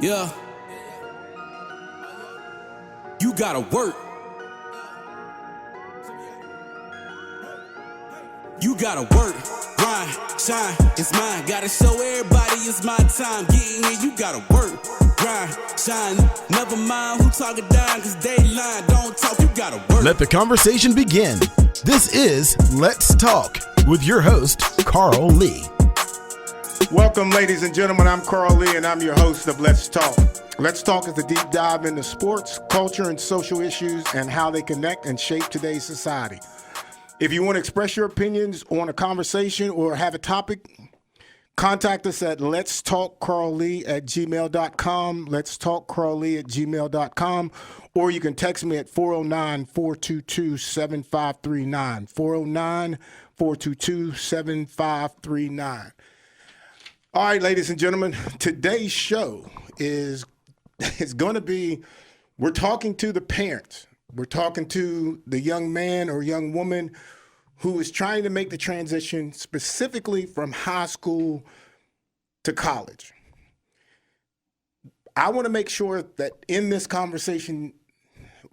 Yeah. You gotta work. You gotta work, grind, shine, it's mine. Gotta show everybody it's my time. Getting here, you gotta work, grind, shine. Never mind who talking down, cause they lying. Don't talk, you gotta work. Let the conversation begin. This is Let's Talk with your host, Carl Lee. Welcome, ladies and gentlemen. I'm Carl Lee, and I'm your host of Let's Talk. Let's Talk is a deep dive into sports, culture, and social issues and how they connect and shape today's society. If you want to express your opinions on a conversation or have a topic, contact us at letstalkcarllee@gmail.com, letstalkcarllee@gmail.com, or you can text me at 409-422-7539, 409-422-7539. All right, ladies and gentlemen, today's show is going to be, we're talking to the parents. We're talking to the young man or young woman who is trying to make the transition specifically from high school to college. I want to make sure that in this conversation,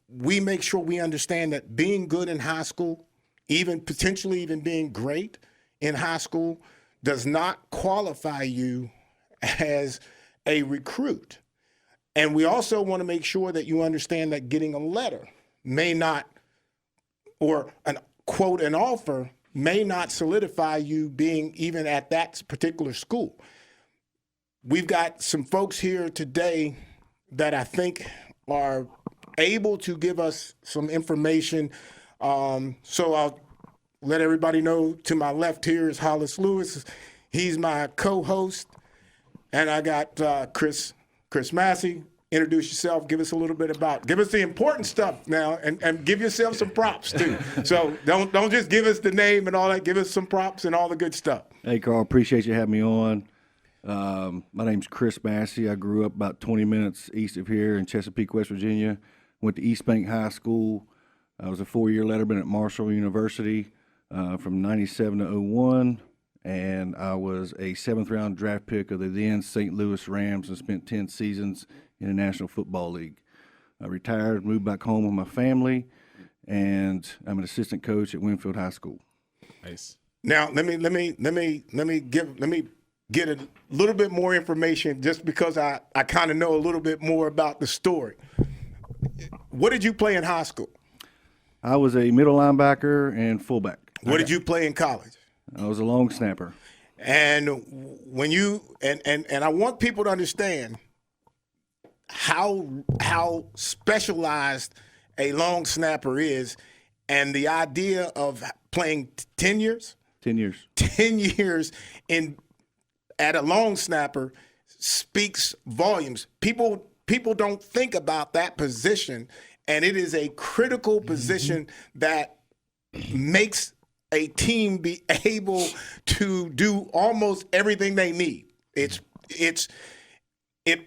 we make sure we understand that being good in high school, even potentially even being great in high school, does not qualify you as a recruit. And we also want to make sure that you understand that getting a letter may not, or an quote, an offer may not solidify you being even at that particular school. We've got some folks here today that I think are able to give us some information. So I'll let everybody know, to my left here is Hollis Lewis. He's my co-host. And I got Chris Massey. Introduce yourself. Give us a little bit give us the important stuff now, and give yourself some props too. So don't just give us the name and all that. Give us some props and all the good stuff. Hey, Carl, appreciate you having me on. My name's Chris Massey. I grew up about 20 minutes east of here in Chesapeake, West Virginia. Went to East Bank High School. I was a 4-year letterman at Marshall University from 97 to 01. And I was a 7th-round draft pick of the then St. Louis Rams and spent 10 seasons in the National Football League. I retired, moved back home with my family, and I'm an assistant coach at Winfield High School. Nice. Now let me get a little bit more information, just because I kind of know a little bit more about the story. What did you play in high school? I was a middle linebacker and fullback. What did you play in college? I was a long snapper. And when you and I want people to understand how specialized a long snapper is, and the idea of playing 10 years? 10 years. 10 years at a long snapper speaks volumes. People don't think about that position, and it is a critical position that makes a team be able to do almost everything they need. It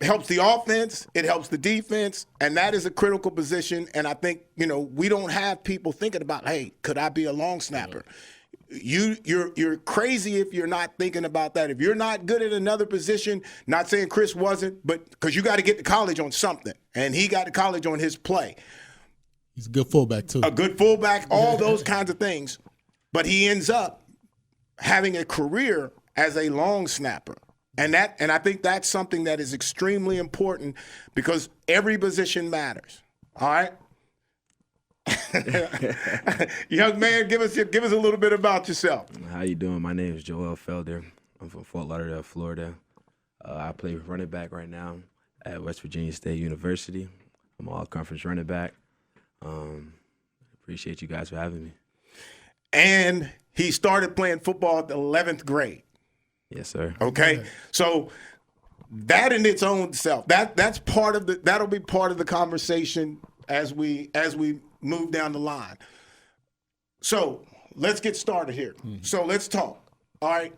helps the offense, it helps the defense, and that is a critical position. And I think, we don't have people thinking about, hey, could I be a long snapper? You're crazy if you're not thinking about that. If you're not good at another position, not saying Chris wasn't, but because you got to get to college on something, and he got to college on his play. He's a good fullback too. A good fullback, all those kinds of things. But he ends up having a career as a long snapper. And I think that's something that is extremely important, because every position matters. All right? Young man, give us a little bit about yourself. How you doing? My name is Joel Felder. I'm from Fort Lauderdale, Florida. I play running back right now at West Virginia State University. I'm an all-conference running back. Appreciate you guys for having me. And he started playing football at the 11th grade. Yes, sir. Okay. So that in its own self, that'll be part of the conversation as we move down the line. So let's get started here. Mm-hmm. So let's talk. All right.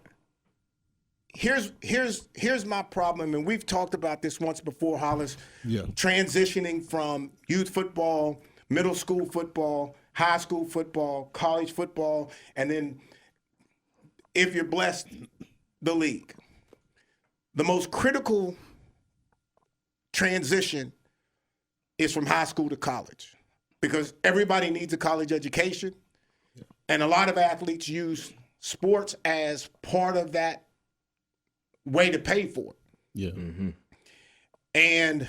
Here's my problem, and we've talked about this once before, Hollis. Yeah. Transitioning from youth football, middle school football, high school football, college football, and then, if you're blessed, the league. The most critical transition is from high school to college, because everybody needs a college education, and a lot of athletes use sports as part of that way to pay for it. Yeah. And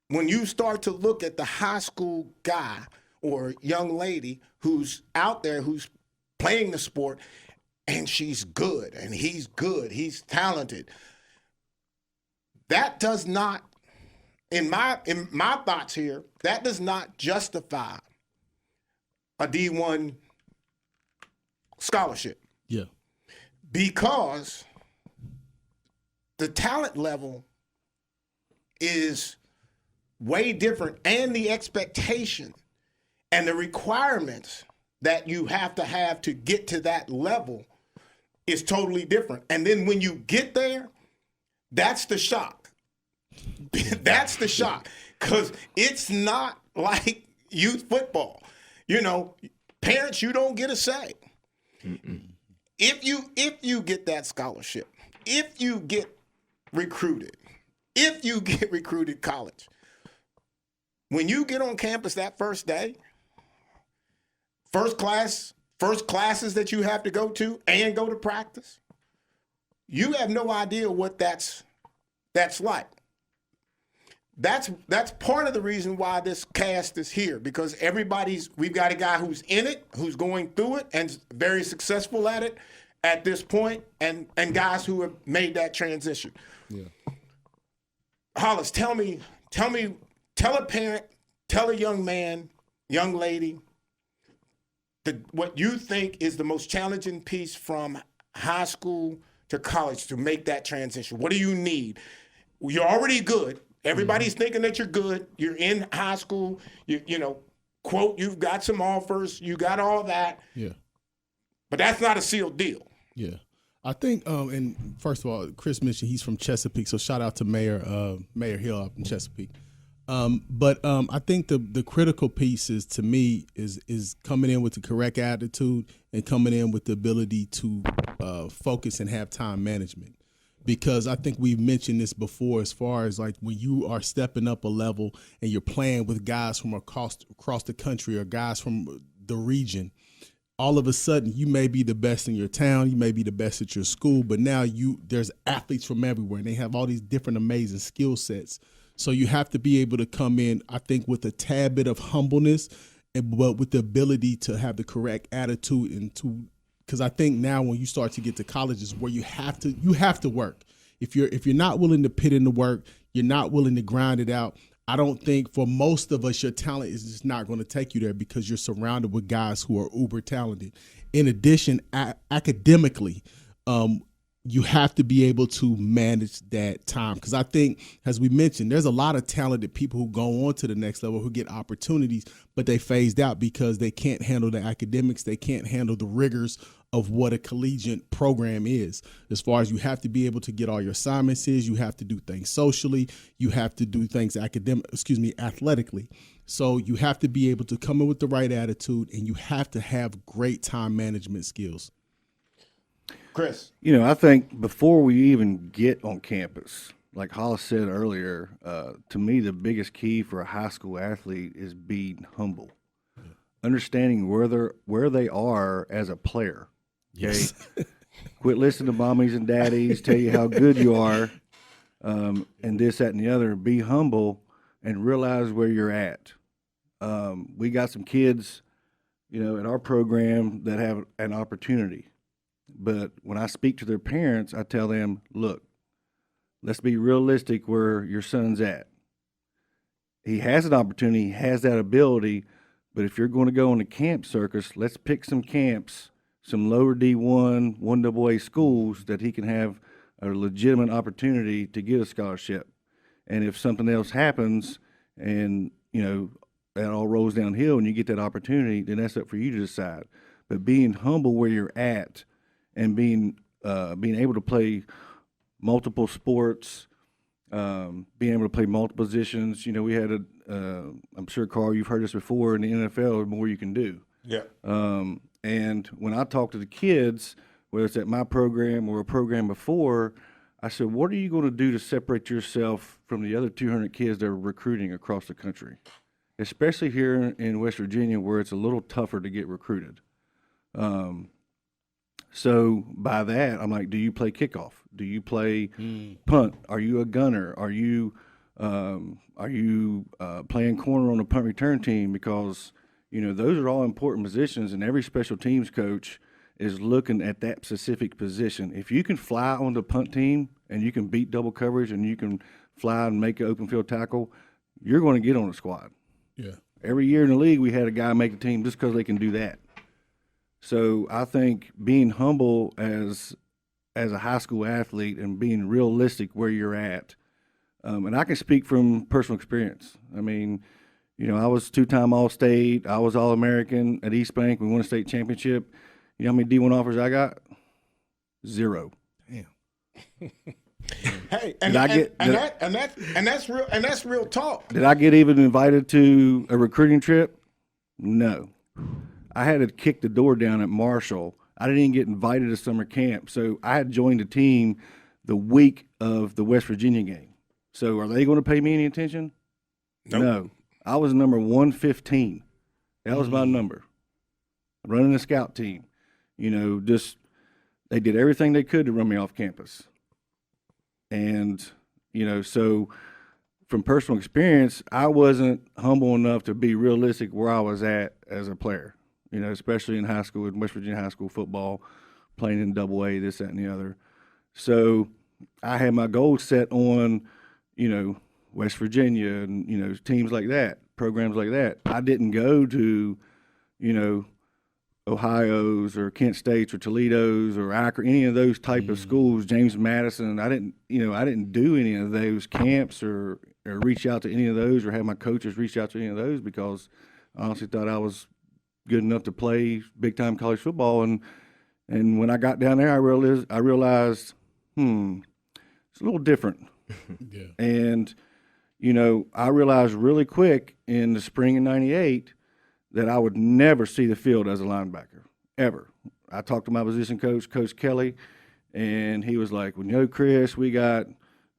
when you start to look at the high school guy or young lady who's out there, who's playing the sport, and she's good, and he's talented, that does not, in my thoughts here, that does not justify a D1 scholarship. Yeah. Because the talent level is way different, and the expectation and the requirements that you have to get to that level is totally different. And then when you get there, that's the shock. That's the shock, because it's not like youth football. You know, parents, you don't get a say. If you get that scholarship, if you get recruited college, when you get on campus that first day, first classes that you have to go to and go to practice, you have no idea what that's like. That's part of the reason why this cast is here, because we've got a guy who's in it, who's going through it, and very successful at it at this point, and guys who have made that transition. Yeah. Hollis, tell a parent, tell a young man, young lady, what you think is the most challenging piece from high school to college to make that transition. What do you need? You're already good. Everybody's thinking that you're good. You're in high school. You know, quote, you've got some offers. You got all that. Yeah. But that's not a sealed deal. Yeah. I think, and first of all, Chris mentioned he's from Chesapeake, so shout out to Mayor Hill up in Chesapeake. But I think the critical piece is, to me, is coming in with the correct attitude and coming in with the ability to focus and have time management. Because I think we've mentioned this before, as far as like when you are stepping up a level and you're playing with guys from across the country or guys from the region, all of a sudden you may be the best in your town, you may be the best at your school, but now there's athletes from everywhere and they have all these different amazing skill sets. So you have to be able to come in, I think, with a tad bit of humbleness, but with the ability to have the correct attitude and to. Because I think now when you start to get to college is where you have to work. If you're not willing to put in the work, you're not willing to grind it out. I don't think for most of us your talent is just not going to take you there, because you're surrounded with guys who are uber talented. In addition, academically, you have to be able to manage that time. Because I think, as we mentioned, there's a lot of talented people who go on to the next level who get opportunities, but they phased out because they can't handle the academics. They can't handle the rigors of what a collegiate program is. As far as you have to be able to get all your assignments in, you have to do things socially, you have to do things athletically. So you have to be able to come in with the right attitude, and you have to have great time management skills. Chris. You know, I think before we even get on campus, like Hollis said earlier, to me the biggest key for a high school athlete is being humble, understanding where they are as a player. Okay, Yes. Quit listening to mommies and daddies tell you how good you are, and this, that, and the other. Be humble and realize where you're at. We got some kids, you know, in our program that have an opportunity. But when I speak to their parents, I tell them, look, let's be realistic where your son's at. He has an opportunity, he has that ability, but if you're going to go on the camp circus, let's pick some camps, some lower D1, 1AA schools that he can have a legitimate opportunity to get a scholarship. And if something else happens and, you know, that all rolls downhill and you get that opportunity, then that's up for you to decide. But being humble where you're at, and being able to play multiple sports, being able to play multiple positions. You know, we had I'm sure, Carl, you've heard this before, in the NFL, the more you can do. Yeah. And when I talk to the kids, whether it's at my program or a program before, I said, what are you going to do to separate yourself from the other 200 kids that are recruiting across the country, especially here in West Virginia where it's a little tougher to get recruited? So by that, I'm like, do you play kickoff? Do you play punt? Are you a gunner? Are you playing corner on the punt return team? Because, those are all important positions, and every special teams coach is looking at that specific position. If you can fly on the punt team and you can beat double coverage and you can fly and make an open field tackle, you're going to get on the squad. Yeah. Every year in the league, we had a guy make the team just because they can do that. So I think being humble as a high school athlete and being realistic where you're at, and I can speak from personal experience. I mean, I was 2-time All-State. I was All-American at East Bank. We won a state championship. You know how many D1 offers I got? 0. Damn. Hey, that's real talk. Did I get even invited to a recruiting trip? No. I had to kick the door down at Marshall. I didn't even get invited to summer camp. So I had joined the team the week of the West Virginia game. So are they going to pay me any attention? Nope. No. I was number 115. That was my number. Running the scout team. They did everything they could to run me off campus. And, so from personal experience, I wasn't humble enough to be realistic where I was at as a player, especially in high school, in West Virginia high school football, playing in AA, this, that, and the other. So I had my goals set on, West Virginia and, teams like that, programs like that. I didn't go to, Ohio's or Kent State's or Toledo's or Akron, any of those type of schools, James Madison. I didn't do any of those camps or reach out to any of those or have my coaches reach out to any of those because I honestly thought I was good enough to play big time college football. And when I got down there, I realized, it's a little different. Yeah. And, I realized really quick in the spring of '98 that I would never see the field as a linebacker, ever. I talked to my position coach, Coach Kelly, and he was like, well, Chris, we got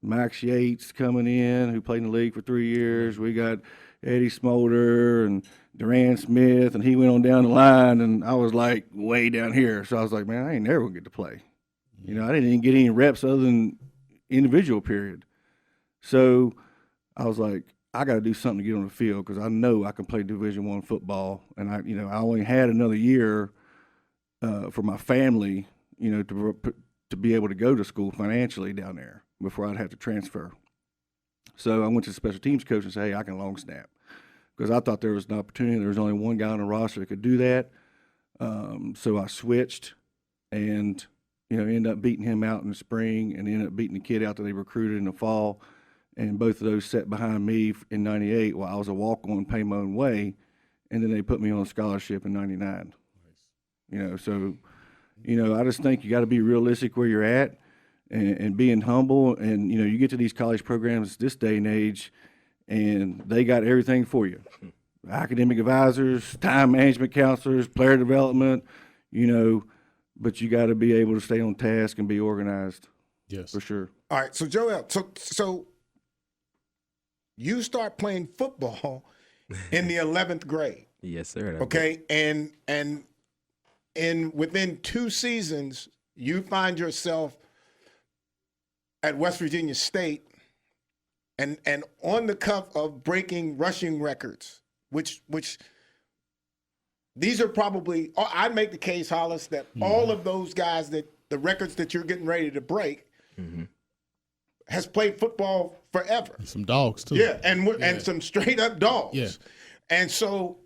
Max Yates coming in, who played in the league for 3 years. We got Eddie Smolder and Duran Smith, and he went on down the line, and I was like way down here. So I was like, man, I ain't never going to get to play. I didn't even get any reps other than individual period. So I was like, I got to do something to get on the field because I know I can play Division I football, and I only had another year for my family, to be able to go to school financially down there before I'd have to transfer. So I went to the special teams coach and said, hey, I can long snap because I thought there was an opportunity. There was only one guy on the roster that could do that. So I switched and, ended up beating him out in the spring and ended up beating the kid out that they recruited in the fall. And both of those sat behind me in '98 while I was a walk-on, pay my own way, and then they put me on a scholarship in '99. Nice. So, I just think you got to be realistic where you're at and being humble. And, you get to these college programs this day and age, and they got everything for you. Academic advisors, time management counselors, player development, but you got to be able to stay on task and be organized. Yes. For sure. All right, so Joel, so you start playing football in the 11th grade. Yes, sir. Okay, and within 2 seasons, you find yourself at West Virginia State and on the cusp of breaking rushing records, which these are probably, I'd make the case, Hollis, that all of those guys that the records that you're getting ready to break has played football forever. And some dogs too. Yeah, and some straight up dogs. Yeah. And so,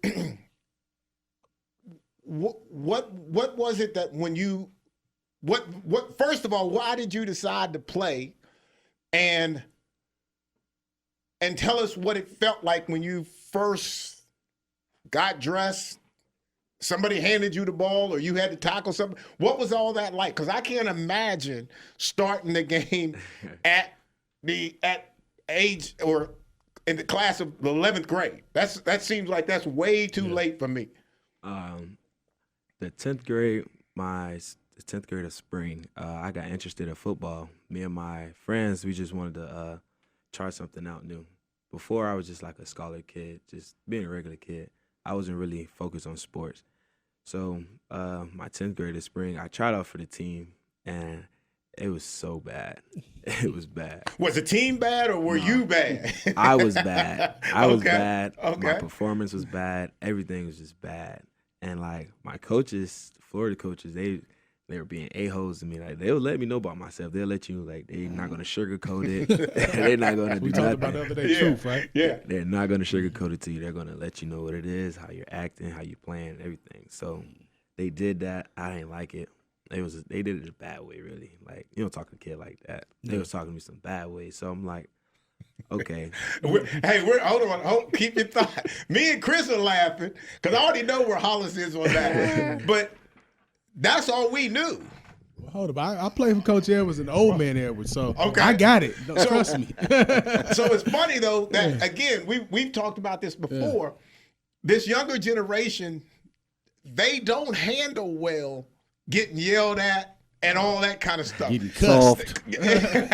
what was it that when you, what first of all, why did you decide to play, and tell us what it felt like when you first got dressed. Somebody handed you the ball or you had to tackle something. What was all that like? Because I can't imagine starting the game at age or in the class of the 11th grade. That seems like that's way too late for me. The 10th grade, my the 10th grade of spring, I got interested in football. Me and my friends, we just wanted to try something out new. Before, I was just like a scholar kid, just being a regular kid. I wasn't really focused on sports. So my 10th grade of spring, I tried out for the team, and it was so bad. It was bad. Was the team bad or were you bad? I was bad. I was bad. Okay. My performance was bad. Everything was just bad. And like my coaches, Florida coaches, they were being a-holes to me. Like they would let me know about myself. They'll let you like they're not gonna sugarcoat it. They're not gonna do We nothing. talked about the other day, truth, right? Yeah. They're not gonna sugarcoat it to you. They're gonna let you know what it is, how you're acting, how you playing, everything. So they did that. I didn't like it. They did it in a bad way, really. Like you don't talk to a kid like that. They was talking to me some bad ways. So I'm like, okay. Hold on. Keep your thought. Me and Chris are laughing because I already know where Hollis is on that. But that's all we knew. Well, hold up. I played for Coach Edwards and Old Man Edwards, so Okay. I got it. Trust me. So it's funny though that again we've talked about this before. This younger generation, they don't handle well getting yelled at and all that kind of stuff. Getting cussed. Because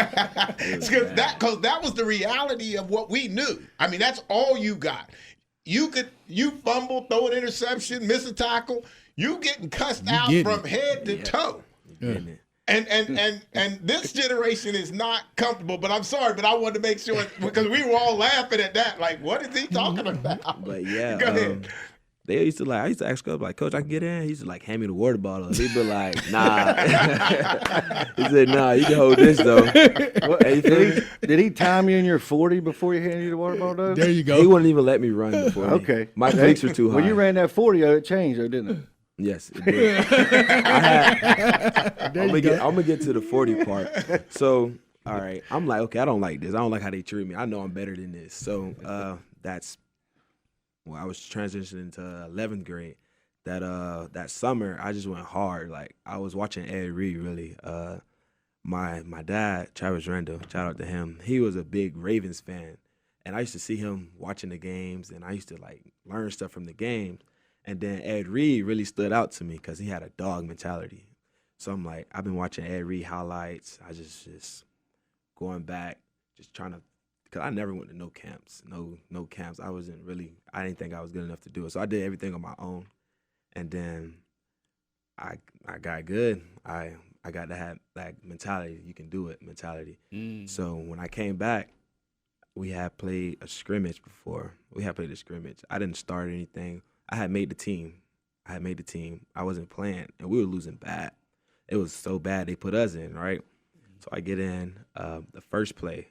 that was the reality of what we knew. I mean, that's all you got. You fumble, throw an interception, miss a tackle, you getting cussed out from head to toe. And this generation is not comfortable, but I'm sorry, but I wanted to make sure because we were all laughing at that. Like, what is he talking about? But yeah, Go ahead. I used to ask Coach, like, Coach, I can get in? He used to like hand me the water bottle. He'd be like, nah. He said, nah, you can hold this though. Did he time you in your 40 before he handed you the water bottle? Though? There you go. He wouldn't even let me run before me. Okay. My cleats were too high. When you ran that 40, it changed, though, didn't it? Yes, it did. I'm gonna get to the 40 part. So, all right, I'm like, okay, I don't like this. I don't like how they treat me. I know I'm better than this. So I was transitioning to 11th grade. That summer, I just went hard. Like I was watching Ed Reed really. My dad, Travis Randall, shout out to him. He was a big Ravens fan, and I used to see him watching the games, and I used to like learn stuff from the games. And then Ed Reed really stood out to me because he had a dog mentality. So I'm like, I've been watching Ed Reed highlights. I just going back, just trying to, because I never went to no camps. I didn't think I was good enough to do it. So I did everything on my own. And then I got good. I got to have that mentality, you can do it mentality. So when I came back, we had played a scrimmage before. I didn't start anything. I had made the team. I wasn't playing, and we were losing bad. It was so bad they put us in, right? So I get in. The first play,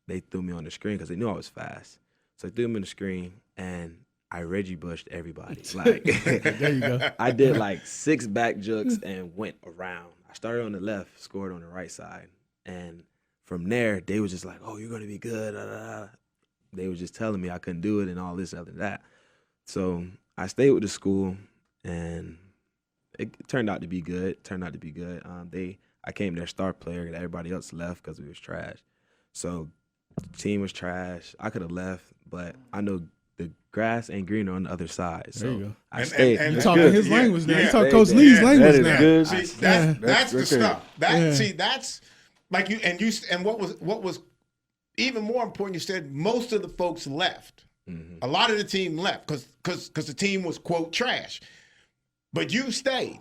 they threw me on the screen because they knew I was fast. So they threw me on the screen, and I Reggie Bushed everybody. Like There you go. I did like 6 back jukes and went around. I started on the left, scored on the right side. And from there, they was just like, oh, you're going to be good. They was just telling me I couldn't do it and all this, other that. So I stayed with the school, and it turned out to be good. I came their star player, and everybody else left because we was trash. So the team was trash. I could have left, but I know the grass ain't greener on the other side. So There you go. I stayed. And You talking his language now. You talking Coach Yeah. Lee's language That is now. good. See, that's the right there. stuff. That's like you and what was even more important. You said most of the folks left. Mm-hmm. A lot of the team left because the team was quote trash, but you stayed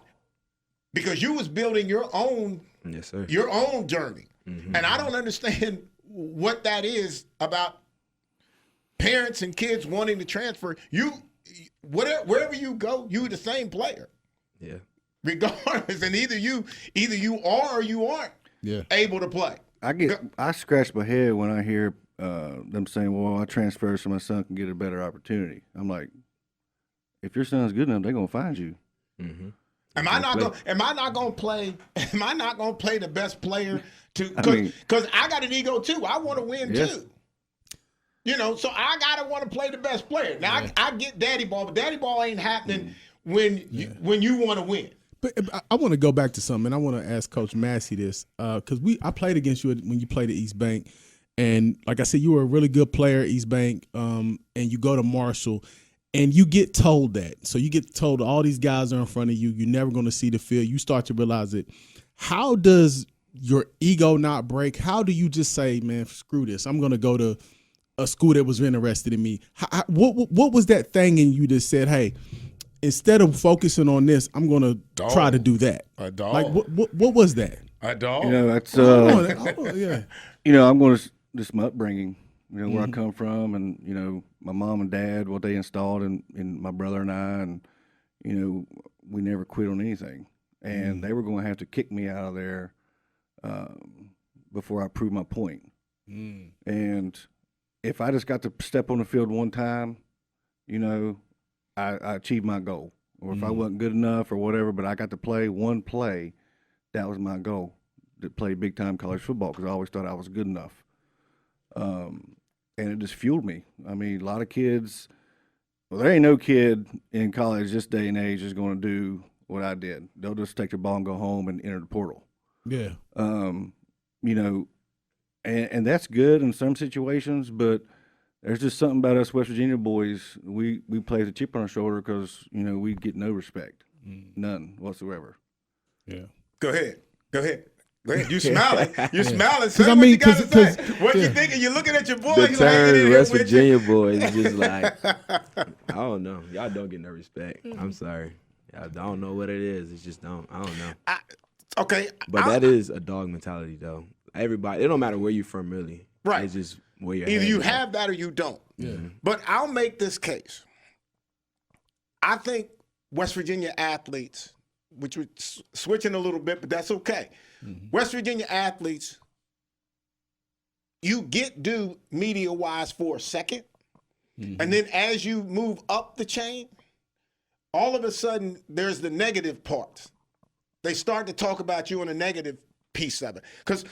because you was building your own Yes, sir. your own journey. Mm-hmm. And I don't understand what that is about parents and kids wanting to transfer. Wherever you go, you the same player. Yeah. Regardless. And either you are or you aren't able to play. I scratch my head when I hear them saying, well, I transfer so my son can get a better opportunity. I'm like, if your son's good enough, they're gonna find you. Mm-hmm. Am I not gonna play the best player mean- because I got an ego too. I want to win too. You know, so I gotta want to play the best player. Now I get daddy ball, but daddy ball ain't happening when you want to win. But I want to go back to something, and I want to ask Coach Massey this because I played against you when you played at East Bank, and like I said, you were a really good player at East Bank, and you go to Marshall, And you get told that. So you get told all these guys are in front of you. You're never going to see the field. You start to realize it. How does your ego not break? How do you just say, man, screw this. I'm going to go to a school that was interested in me. What was that thing in you that said, hey, instead of focusing on this, I'm going to try to do that? A dog. Like, what was that? A dog. You know, that's Yeah. you know, I'm going to just my upbringing. You know, where I come from, and you know, my mom and dad, what they installed in my brother and I, and you know, we never quit on anything. And they were going to have to kick me out of there before I proved my point. And if I just got to step on the field one time, you know, I achieved my goal. Or if I wasn't good enough or whatever, but I got to play one play, that was my goal, to play big-time college football, because I always thought I was good enough. And it just fueled me. I mean, a lot of kids, well, there ain't no kid in college this day and age is going to do what I did. They'll just take their ball and go home and enter the portal. Yeah. You know, and that's good in some situations, but there's just something about us West Virginia boys. We play the chip on our shoulder because, you know, we get no respect, none whatsoever. Yeah. Go ahead. You smiling. You smiling. Cause Say I what mean, you gotta cause- say. What you thinking? You're looking at your boy. The He's like, hanging in term here West with Virginia you. boy is just like, I don't know. Y'all don't get no respect. I'm sorry. I don't know what it is. It's just I don't know. Okay. But that is a dog mentality, though. Everybody, it don't matter where you're from, really. Right. It's just where you're Either headed. you have that or you don't. Yeah. But I'll make this case. I think West Virginia athletes, which we're switching a little bit, but that's okay. West Virginia athletes, you get due media-wise for a second, and then as you move up the chain, all of a sudden there's the negative parts. They start to talk about you on a negative piece of it. Because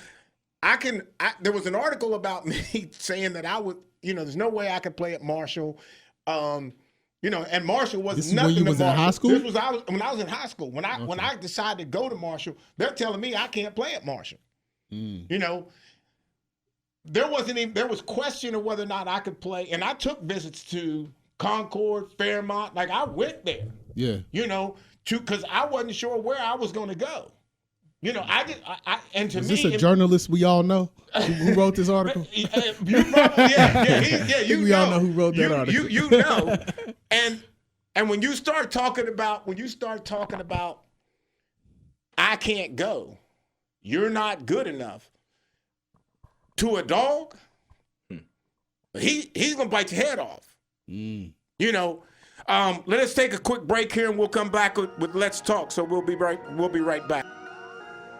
there was an article about me saying that I would, you know, there's no way I could play at Marshall. You know, and Marshall was This is nothing when you to was in Marshall. high school? This was when I was in high school. When I decided to go to Marshall, they're telling me I can't play at Marshall. You know, there was question of whether or not I could play, and I took visits to Concord, Fairmont. Like, I went there. Yeah. You know, because I wasn't sure where I was going to go. You know, and to Is me, this a journalist we all know who wrote this article? You probably, you we all know who wrote that article. You know, and when you start talking about, I can't go, you're not good enough, to a dog, he's gonna bite your head off. You know, let us take a quick break here, and we'll come back with Let's Talk. So we'll be right back.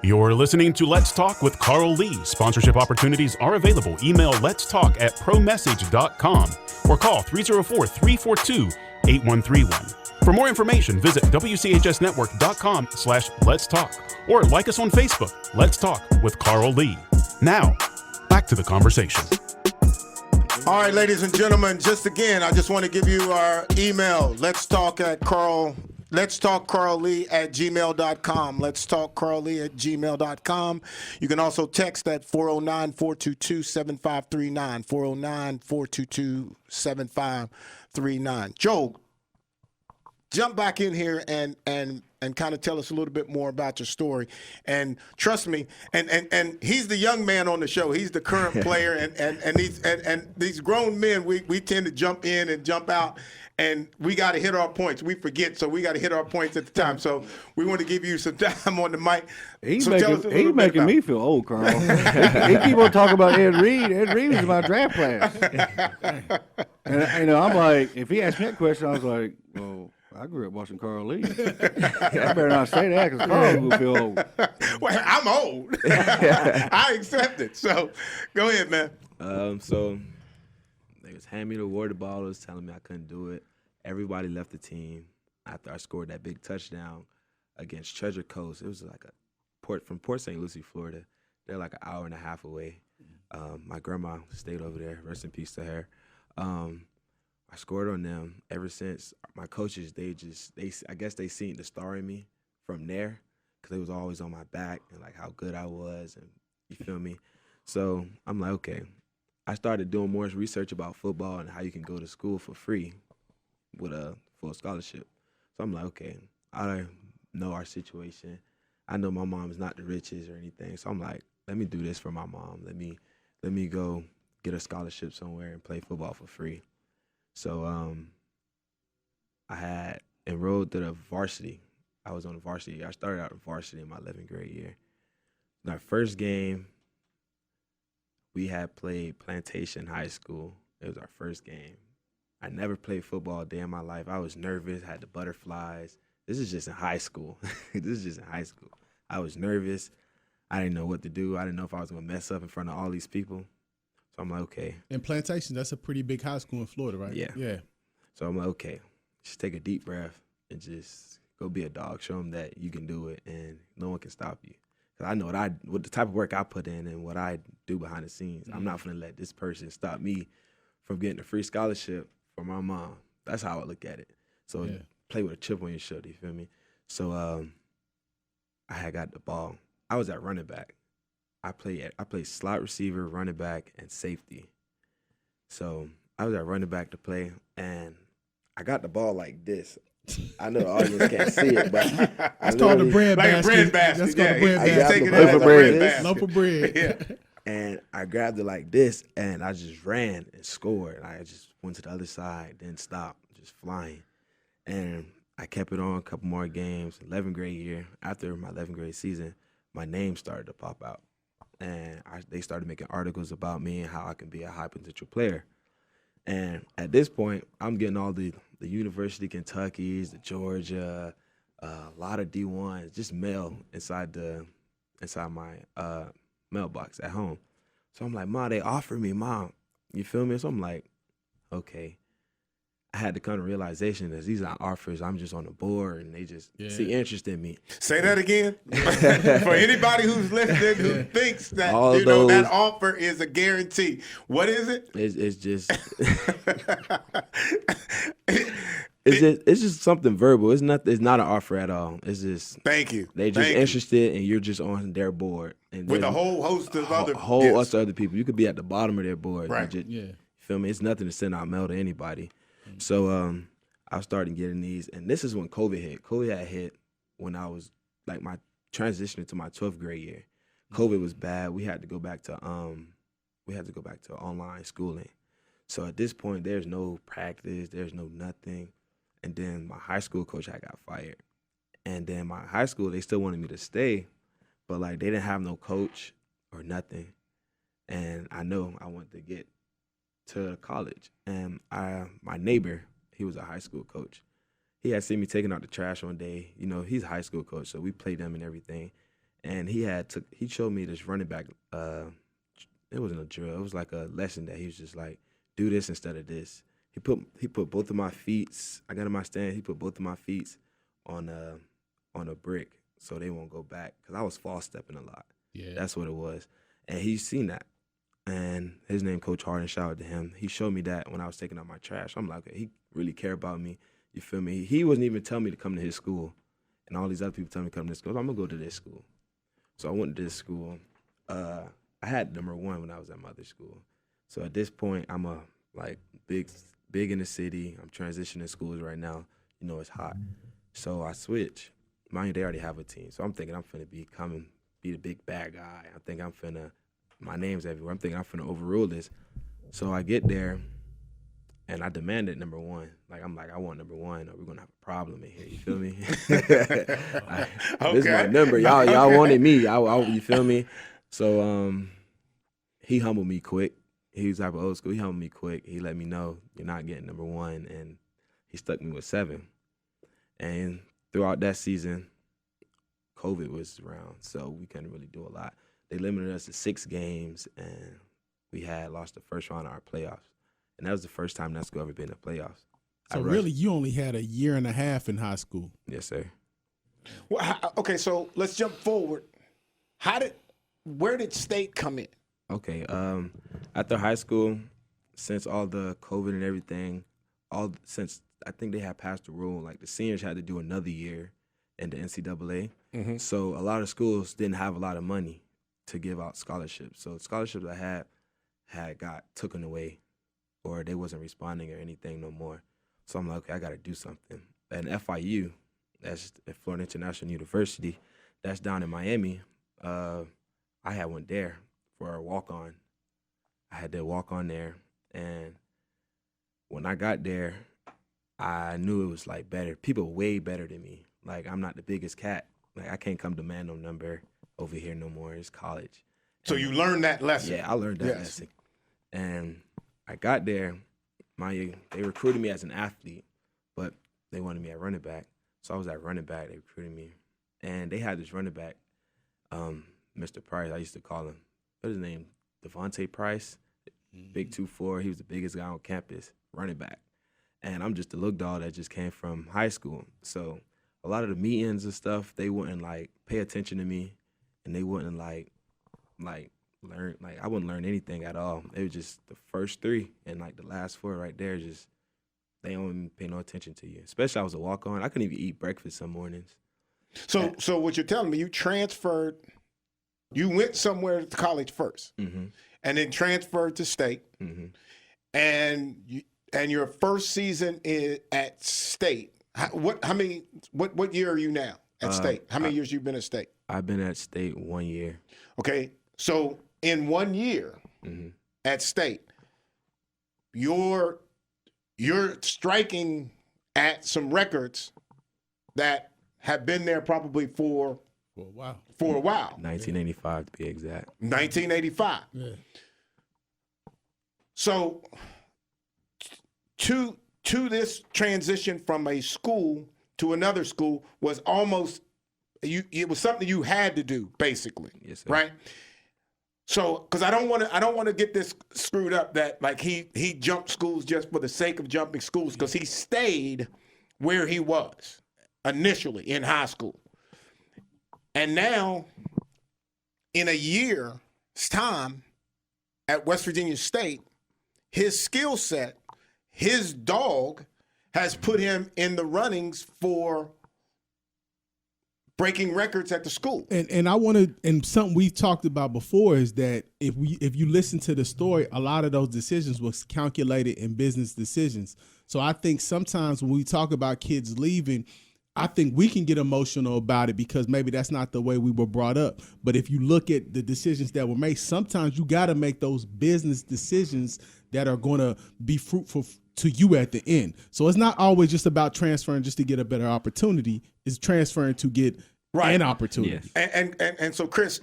You're listening to Let's Talk with Carl Lee. Sponsorship opportunities are available. Email letstalk@promessage.com or call 304-342-8131. For more information, visit wchsnetwork.com/Let's Talk or like us on Facebook. Let's Talk with Carl Lee. Now, back to the conversation. All right, ladies and gentlemen, I just want to give you our email. Let's talk Carl Lee at gmail.com. Let's talk Carl Lee at gmail.com. You can also text at 409-422-7539. 409-422-7539. Joel, jump back in here and kind of tell us a little bit more about your story. And trust me, and he's the young man on the show. He's the current player, and these grown men, we tend to jump in and jump out. And we got to hit our points. We forget, so we got to hit our points at the time. So we want to give you some time on the mic. He's making me feel old, Carl. he keep on talking about Ed Reed. Ed Reed was my draft class. And you know, I'm like, if he asked me that question, I was like, well, I grew up watching Carl Lee. I better not say that because Carl will feel old. Well, I'm old. I accept it. So go ahead, man. So they was handing me the water bottles, telling me I couldn't do it. Everybody left the team after I scored that big touchdown against Treasure Coast. It was like from Port St. Lucie, Florida. They're like an hour and a half away. My grandma stayed over there. Rest in peace to her. I scored on them. Ever since, my coaches, I guess they seen the star in me from there, because they was always on my back and like how good I was, and you feel me. So I'm like, okay. I started doing more research about football and how you can go to school for free. with a full scholarship. So I'm like, okay, I know our situation. I know my mom is not the richest or anything. So I'm like, let me do this for my mom. Let me go get a scholarship somewhere and play football for free. So I had enrolled to the varsity. I was on the varsity. I started out in varsity in my 11th grade year. In our first game, we had played Plantation High School. It was our first game. I never played football a day in my life. I was nervous, had the butterflies. This is just in high school. I was nervous. I didn't know what to do. I didn't know if I was going to mess up in front of all these people. So I'm like, okay. And Plantation, that's a pretty big high school in Florida, right? Yeah. Yeah. So I'm like, okay, just take a deep breath and just go be a dog. Show them that you can do it and no one can stop you. Because I know what the type of work I put in and what I do behind the scenes. I'm not going to let this person stop me from getting a free scholarship for my mom. That's how I look at it. So play with a chip on your shoulder, you feel me? So I had got the ball. I was at running back. I played slot receiver, running back, and safety. So I was at running back to play, and I got the ball like this. I know the audience can't see it, but it's called the bread basket. Like a bread basket. That's called the bread I basket. grabbed the loaf of bread. Loaf of bread. Yeah. And I grabbed it like this, and I just ran and scored. I just went to the other side, didn't stop, just flying. And I kept it on a couple more games. 11th grade year, after my 11th grade season, my name started to pop out. And they started making articles about me and how I can be a high potential player. And at this point, I'm getting all the University of Kentucky's, the Georgia, a lot of D1s, just mail inside my mailbox at home. So I'm like, Mom, they offered me, Mom. You feel me? So I'm like, okay. I had to come to realization that these aren't offers. I'm just on the board, and they just see interest in me. Say that again. For anybody who's listening who thinks that that offer is a guarantee. What is it? It's just it's just something verbal. It's not an offer at all. It's just thank you. They just interested, and you're just on their board. And with a whole host of other host of other people. You could be at the bottom of their board. Right. You feel me? It's nothing to send out mail to anybody. So I started getting these, and this is when COVID hit. COVID had hit when I was like my transitioning to my 12th grade year. COVID was bad. We had to go back to online schooling. So at this point, there's no practice, there's no nothing. And then my high school coach had got fired. And then my high school, they still wanted me to stay, but like they didn't have no coach or nothing. And I know I wanted to get to college, and my neighbor, he was a high school coach. He had seen me taking out the trash one day. You know, he's a high school coach, so we played them and everything. And he showed me this running back. It wasn't a drill. It was like a lesson that he was just like, do this instead of this. He put both of my feet. I got in my stand. He put both of my feet on a brick so they won't go back, because I was false stepping a lot. Yeah, that's what it was. And he's seen that. And his name, Coach Harden, shout out to him. He showed me that when I was taking out my trash. I'm like, okay, he really cared about me. You feel me? He wasn't even telling me to come to his school. And all these other people telling me to come to this school. I'm going to go to this school. So I went to this school. I had number 1 when I was at my other school. So at this point, I'm big in the city. I'm transitioning schools right now. You know, it's hot. So I switch. Mind you, they already have a team. So I'm thinking I'm finna be the big bad guy. I think I'm finna, my name's everywhere. I'm thinking I'm finna overrule this. So I get there, and I demanded number 1. I'm like, I want number 1, or we're gonna have a problem in here. You feel me? This is my number. Y'all wanted me. You feel me? So he humbled me quick. He was type of old school. He humbled me quick. He let me know you're not getting number 1, and he stuck me with 7. And throughout that season, COVID was around, so we couldn't really do a lot. They limited us to 6 games, and we had lost the first round of our playoffs. And that was the first time that school ever been in the playoffs. So really, you only had a year and a half in high school. Yes, sir. Well, okay, so let's jump forward. Where did state come in? Okay, after high school, since all the COVID and everything, since I think they had passed the rule, like the seniors had to do another year in the NCAA. Mm-hmm. So a lot of schools didn't have a lot of money to give out scholarships. So scholarships I had got taken away, or they wasn't responding or anything no more. So I'm like, okay, I got to do something. And FIU, that's Florida International University, that's down in Miami. I had one there for a walk-on. I had to walk on there, and when I got there, I knew it was like better. People way better than me. Like, I'm not the biggest cat. Like, I can't come demand no number over here no more. It's college. So you learned that lesson. Yeah, I learned that lesson. And I got there. They recruited me as an athlete, but they wanted me at running back. So I was at running back. They recruited me. And they had this running back, Mr. Price, I used to call him. What's his name? Devontae Price, big 2'4". He was the biggest guy on campus, running back. And I'm just a little dog that just came from high school. So a lot of the meetings and stuff, they wouldn't like pay attention to me, and they wouldn't like learn. Like, I wouldn't learn anything at all. It was just the first 3 and like the last 4 right there. Just they don't even pay no attention to you. Especially I was a walk on. I couldn't even eat breakfast some mornings. So what you're telling me, you transferred. You went somewhere to college first, and then transferred to state, and your first season at state. What year are you now at state? How many years you been at state? I've been at state 1 year. Okay, so in 1 year at state, you're striking at some records that have been there probably for a while. 1985 to be exact. 1985. Yeah. So to this transition from a school to another school was almost it was something you had to do, basically. Yes, sir. Right? So, because I don't want to get this screwed up that like he jumped schools just for the sake of jumping schools, because he stayed where he was initially in high school. And now, in a year's time at West Virginia State, his skill set, his dog, has put him in the runnings for breaking records at the school. And I want to, and something we've talked about before is that if you listen to the story, a lot of those decisions was calculated in business decisions. So I think sometimes when we talk about kids leaving, I think we can get emotional about it because maybe that's not the way we were brought up. But if you look at the decisions that were made, sometimes you got to make those business decisions that are going to be fruitful to you at the end. So it's not always just about transferring just to get a better opportunity. It's transferring to get an opportunity. Yes. And so, Chris,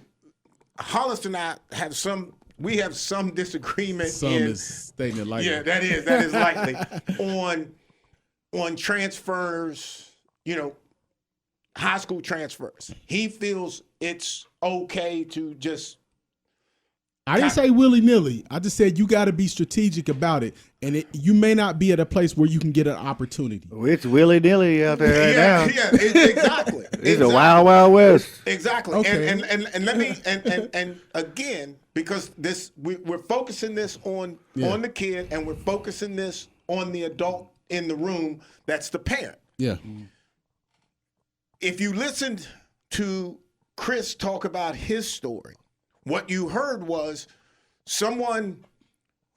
Hollis and I have some disagreement. Some is stating it lightly. Yeah, that is likely on transfers. You know, high school transfers. He feels it's okay to just. I didn't say willy-nilly. I just said you got to be strategic about it. And you may not be at a place where you can get an opportunity. Well, it's willy-nilly out there right now. Yeah, exactly. It's a wild, wild west. Exactly. Okay. And let me and again, because we're focusing this on the kid, and we're focusing this on the adult in the room. That's the parent. Yeah. If you listened to Chris talk about his story, what you heard was someone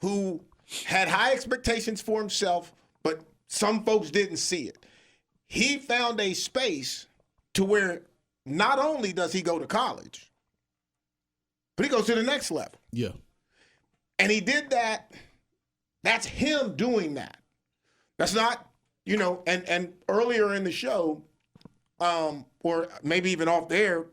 who had high expectations for himself, but some folks didn't see it. He found a space to where not only does he go to college, but he goes to the next level. Yeah. And he did that. That's him doing that. That's not, and earlier in the show, or maybe even off there,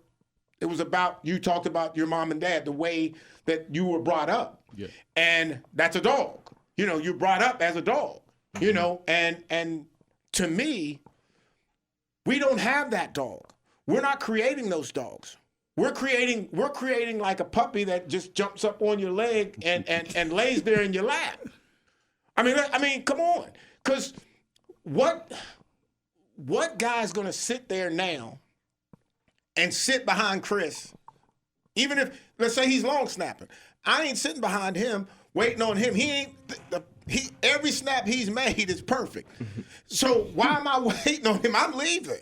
it was about, you talked about your mom and dad, the way that you were brought up. Yeah. And that's a dog. You're brought up as a dog, and to me, we don't have that dog. We're not creating those dogs. We're creating like a puppy that just jumps up on your leg and lays there in your lap. I mean, come on. Because what guy's going to sit there now and sit behind Chris, even if, let's say he's long snapping. I ain't sitting behind him, waiting on him. Every snap he's made is perfect. So why am I waiting on him? I'm leaving.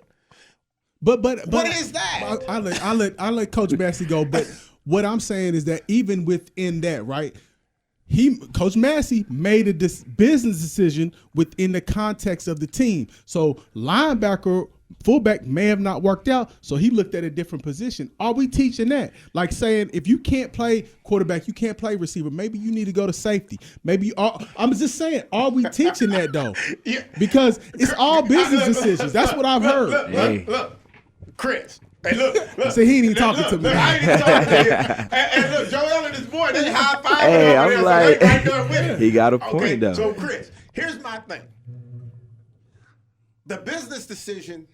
But what is that? I let Coach Massey go. But what I'm saying is that even within that, right? Coach Massey made a business decision within the context of the team. So linebacker, fullback may have not worked out, so he looked at a different position. Are we teaching that? Like saying, if you can't play quarterback, you can't play receiver, maybe you need to go to safety. I'm just saying, are we teaching that though? Yeah. Because it's all business decisions. That's what I've heard. Look, Chris. Hey, look. See, he ain't even talking to me. Look, I ain't even talking to you. And look, Joel and his boy, they high five. Hey, I'm like, so right there with him. he got a point though. So, Chris, here's my thing. The business decision,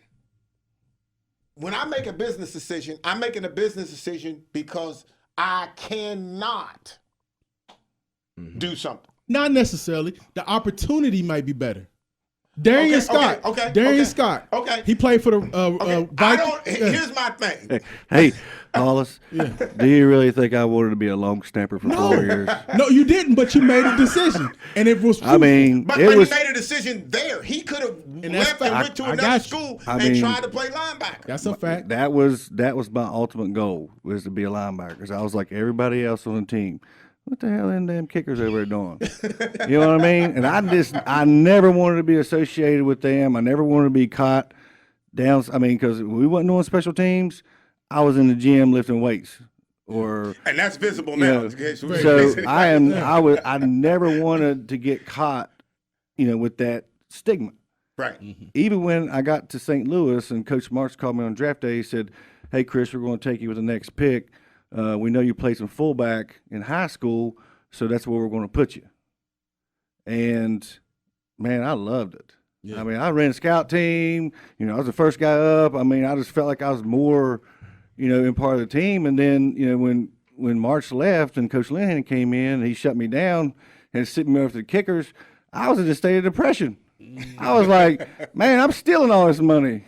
when I make a business decision, I'm making a business decision because I cannot do something. Not necessarily. The opportunity might be better. Darian Scott. Scott. Okay. He played for the Here's my thing. Hey, Hollis, do you really think I wanted to be a long snapper for 4 years? No, you didn't, but you made a decision. And it was I mean, But it he was. made a decision there. He could have left and went to I another got you. school I and mean, tried to play linebacker. That's a fact. That was my ultimate goal, was to be a linebacker. Because I was like everybody else on the team. What the hell are them damn kickers over there doing? You know what I mean? And I never wanted to be associated with them. I never wanted to be caught down. I mean, because we wasn't doing special teams. I was in the gym lifting weights, And that's visible you now. know, Okay, so I never wanted to get caught, with that stigma. Right. Even when I got to St. Louis and Coach Marks called me on draft day, he said, "Hey, Chris, we're going to take you with the next pick. We know you played some fullback in high school, so that's where we're going to put you." And, man, I loved it. Yeah. I mean, I ran a scout team. I was the first guy up. I mean, I just felt like I was more, in part of the team. And then, when March left and Coach Linehan came in and he shut me down and sitting me over the kickers, I was in a state of depression. I was like, man, I'm stealing all this money,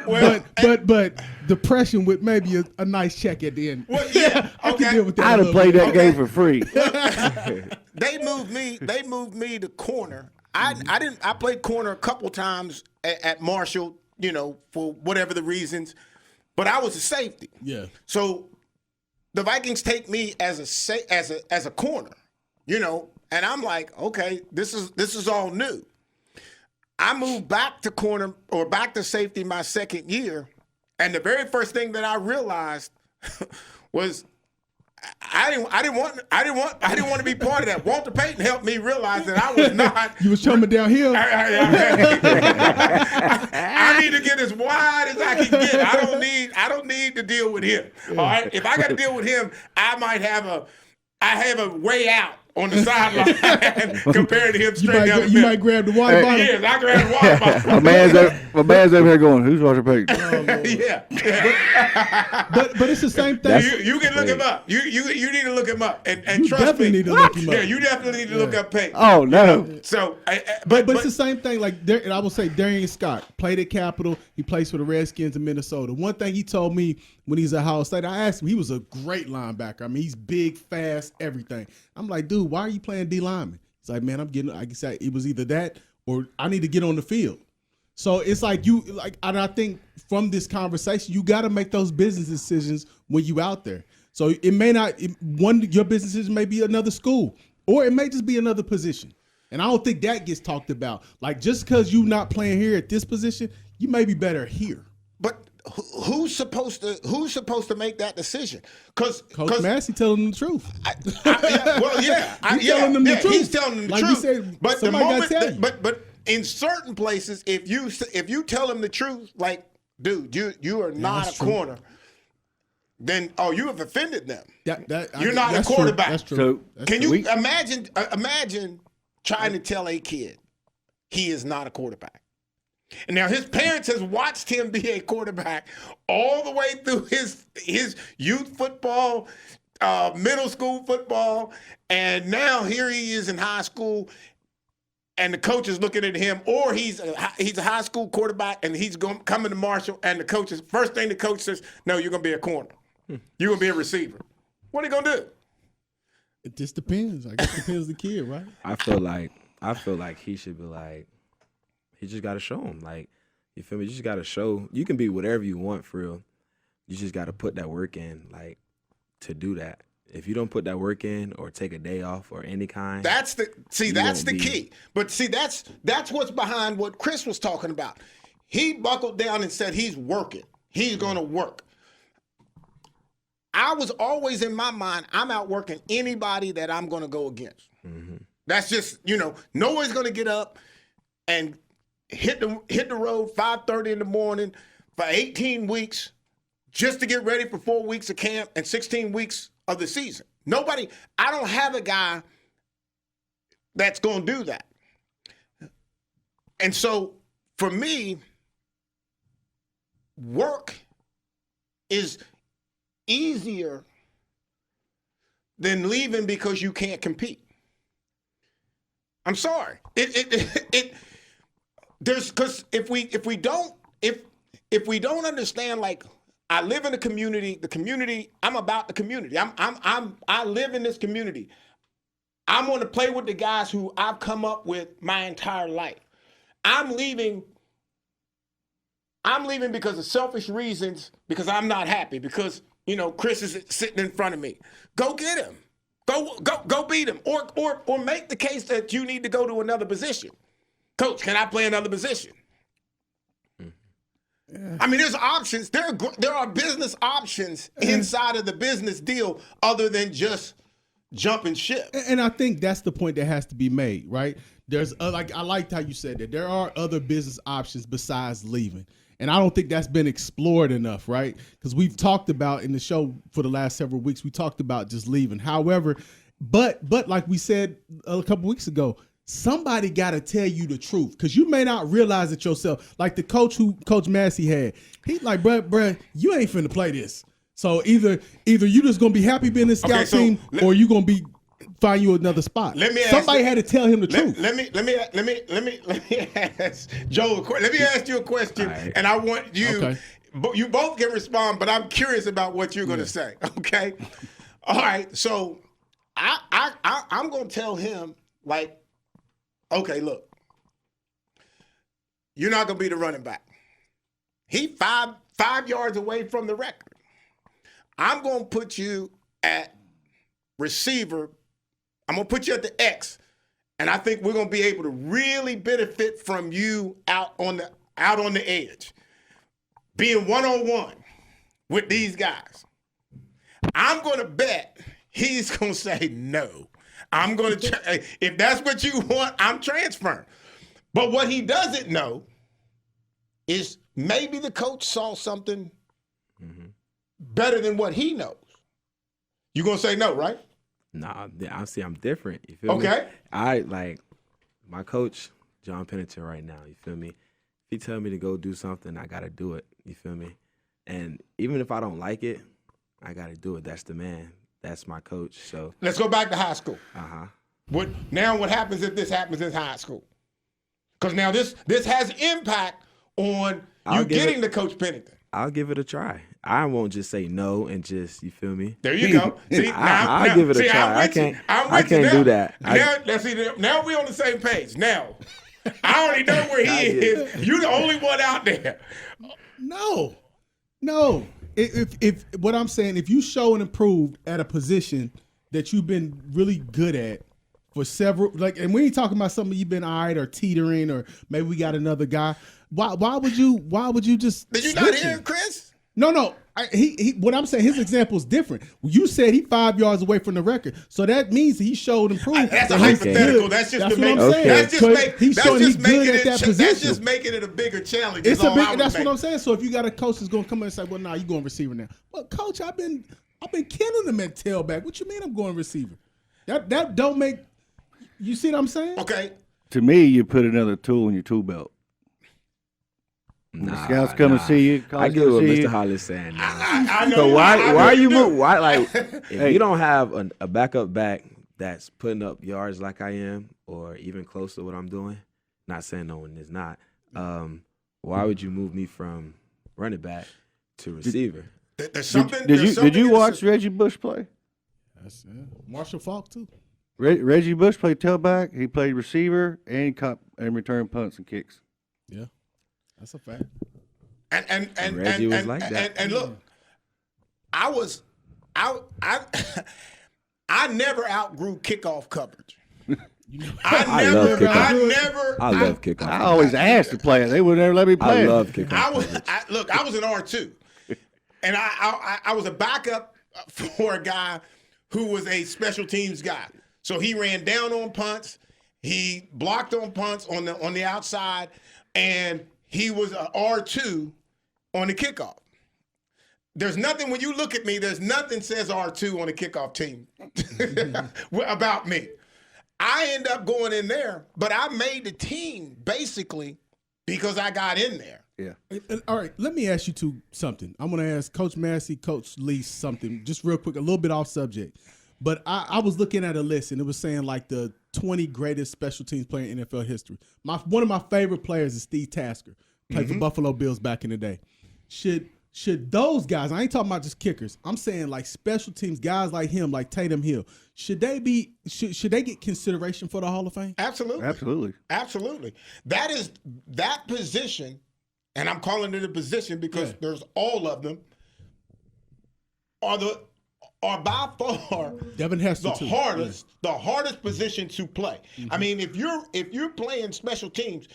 Well, but depression with maybe a nice check at the end. Well, yeah, I can deal with that. I'd have played that game for free. They moved me to corner. I played corner a couple times at Marshall, for whatever the reasons, but I was a safety. Yeah. So the Vikings take me as a corner, and I'm like, okay, this is all new. I moved back to corner or back to safety my second year, and the very first thing that I realized was I didn't want to be part of that. Walter Payton helped me realize that I was not. You was chumming downhill. I need to get as wide as I can get. I don't need to deal with him. All right. If I got to deal with him, I have a way out on the sideline compared to him straight down the middle. You might grab the water bottle. Yes, I grab the water bottle. My man's over here going, "Who's Walter Payton?" Yeah. But it's the same thing. You can look him up. You need to look him up. And You trust definitely me. need to look him up. Yeah, you definitely need to look up Payton. Oh no! So, But it's the same thing. Like I will say, Darian Scott played at Capitol. He plays for the Redskins in Minnesota. One thing he told me when he's at Ohio State, I asked him. He was a great linebacker. I mean, he's big, fast, everything. I'm like, dude, why are you playing D lineman? He's like, man, I said it was either that or I need to get on the field. So it's like and I think from this conversation, you got to make those business decisions when you out there. So it may not your business decision may be another school, or it may just be another position. And I don't think that gets talked about. Like, just because you're not playing here at this position, you may be better here. But who's supposed to make that decision? Because Coach Massey telling them the truth. He's telling them the truth. He's telling them the Like truth. you said, but the somebody moment, gotta tell you. but in certain places, if you tell them the truth, like, dude, you are not a corner, then you have offended them. You're not a quarterback. That's true. Can you imagine trying to tell a kid he is not a quarterback? And now his parents has watched him be a quarterback all the way through his youth football, middle school football, and now here he is in high school, and the coach is looking at him, or he's a high school quarterback, and he's coming to Marshall, and first thing the coach says, "No, you're gonna be a corner. You're gonna be a receiver." What are you gonna do? It just depends. I guess it depends the kid, right? I feel like he should be like, he just got to show him. Like, you feel me? You just got to show. You can be whatever you want for real. You just got to put that work in, like, to do that. If you don't put that work in or take a day off or any kind, That's the key. But see, that's what's behind what Chris was talking about. He buckled down and said he's working. He's going to work. I was always in my mind, I'm out working anybody that I'm going to go against. Mm-hmm. That's just, no one's going to get up and hit the road 5:30 in the morning for 18 weeks just to get ready for 4 weeks of camp and 16 weeks of the season. Nobody, I don't have a guy that's going to do that. And so for me, work is easier than leaving because you can't compete. I'm sorry. There's because if we don't understand, like, I live in the community, I'm about the community. I live in this community. I'm going to play with the guys who I've come up with my entire life. I'm leaving because of selfish reasons, because I'm not happy, because, Chris is sitting in front of me. Go get him. Go beat him. Or make the case that you need to go to another position. Coach, can I play another position? Yeah. I mean, there's options. There are business options inside of the business deal other than just jumping ship. And I think that's the point that has to be made, right? There's I liked how you said that. There are other business options besides leaving. And I don't think that's been explored enough, right? Because we've talked about in the show for the last several weeks, we talked about just leaving. However, but like we said a couple weeks ago, somebody got to tell you the truth, because you may not realize it yourself. Like the coach who Coach Massey had, he's like, bruh, you ain't finna play this. So either you just gonna be happy being in the scout team, or you gonna be find you another spot. Somebody had to tell him the truth. Let me ask Joel. Let me ask you a question, right. And I want you. Okay. You both can respond, but I'm curious about what you're gonna say. Okay. All right. So I'm gonna tell him, like, okay, look, you're not going to be the running back. He five yards away from the record. I'm going to put you at receiver. I'm going to put you at the X, and I think we're going to be able to really benefit from you out on the edge, being one-on-one with these guys. I'm going to bet he's going to say no. I'm going to, if that's what you want, I'm transferring. But what he doesn't know is maybe the coach saw something better than what he knows. You going to say no, right? Nah, I'm different. You feel me? Okay. I like my coach, John Pennington, right now. You feel me? If he tell me to go do something, I got to do it. You feel me? And even if I don't like it, I got to do it. That's the man. That's my coach. So let's go back to high school. Uh-huh. What happens if this happens in high school? Because now this has impact on you getting to Coach Pennington. I'll give it a try. I won't just say no and just, you feel me? There you go. See, I'll give it a try. I can't do that. Now we're on the same page. Now, I already know where he is. You're the only one out there. No. If what I'm saying, if you show and improve at a position that you've been really good at for several, like, and we ain't talking about something you've been all right or teetering, or maybe we got another guy. Why would you just? Did you not hear Chris? No. He what I'm saying, his example is different. You said he 5 yards away from the record, so that means he showed improvement. That's a hypothetical. That's just to make. That's just making it a bigger challenge. That's what I'm saying. So if you got a coach that's gonna come in and say, "Well, nah, you going receiver now." Well, coach, I've been killing him at tailback. What you mean I'm going receiver? That don't make. You see what I'm saying? Okay. To me, you put another tool in your tool belt. The scouts come and see you. I get what Mr. Hollis saying. I know. So why are you moving? Why, like, if you don't have a backup back that's putting up yards like I am, or even close to what I'm doing, not saying no one is not, why would you move me from running back to receiver? There's something. Did you watch Reggie Bush play? Yes, Marshall Faulk too. Reggie Bush played tailback. He played receiver and he caught and returned punts and kicks. Yeah. That's a fact. And Reggie was like that. And look, I never outgrew kickoff coverage. I love kickoff. I always asked to play it. They would never let me play I it. love kickoff. I was an R2, and I was a backup for a guy who was a special teams guy. So he ran down on punts, he blocked on punts on the outside, and he was an R2 on the kickoff. There's nothing, when you look at me, there's nothing says R2 on the kickoff team about me. I end up going in there, but I made the team basically because I got in there. Yeah. All right, let me ask you two something. I'm going to ask Coach Massey, Coach Lee something, just real quick, a little bit off subject. But I was looking at a list, and it was saying like the 20 greatest special teams player in NFL history. One of my favorite players is Steve Tasker, played for Buffalo Bills back in the day. Should those guys, I ain't talking about just kickers, I'm saying like special teams, guys like him, like Tatum Hill, should they get consideration for the Hall of Fame? Absolutely. That position, and I'm calling it a position because there's all of them, are by far Devin Hester the hardest position to play. Mm-hmm. I mean, if you're playing special teams,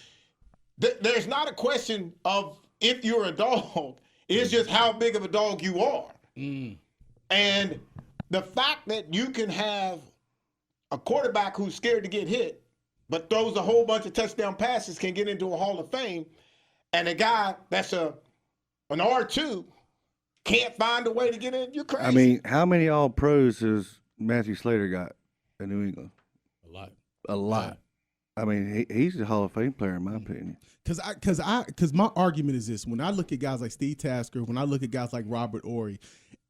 there's not a question of if you're a dog. It's just how big of a dog you are. Mm. And the fact that you can have a quarterback who's scared to get hit, but throws a whole bunch of touchdown passes, can get into a Hall of Fame, and a guy that's an R2 can't find a way to get in, you're crazy. I mean, how many All-Pros has Matthew Slater got in New England? A lot. I mean, he's a Hall of Fame player in my opinion. Because my argument is this: when I look at guys like Steve Tasker, when I look at guys like Robert Ory,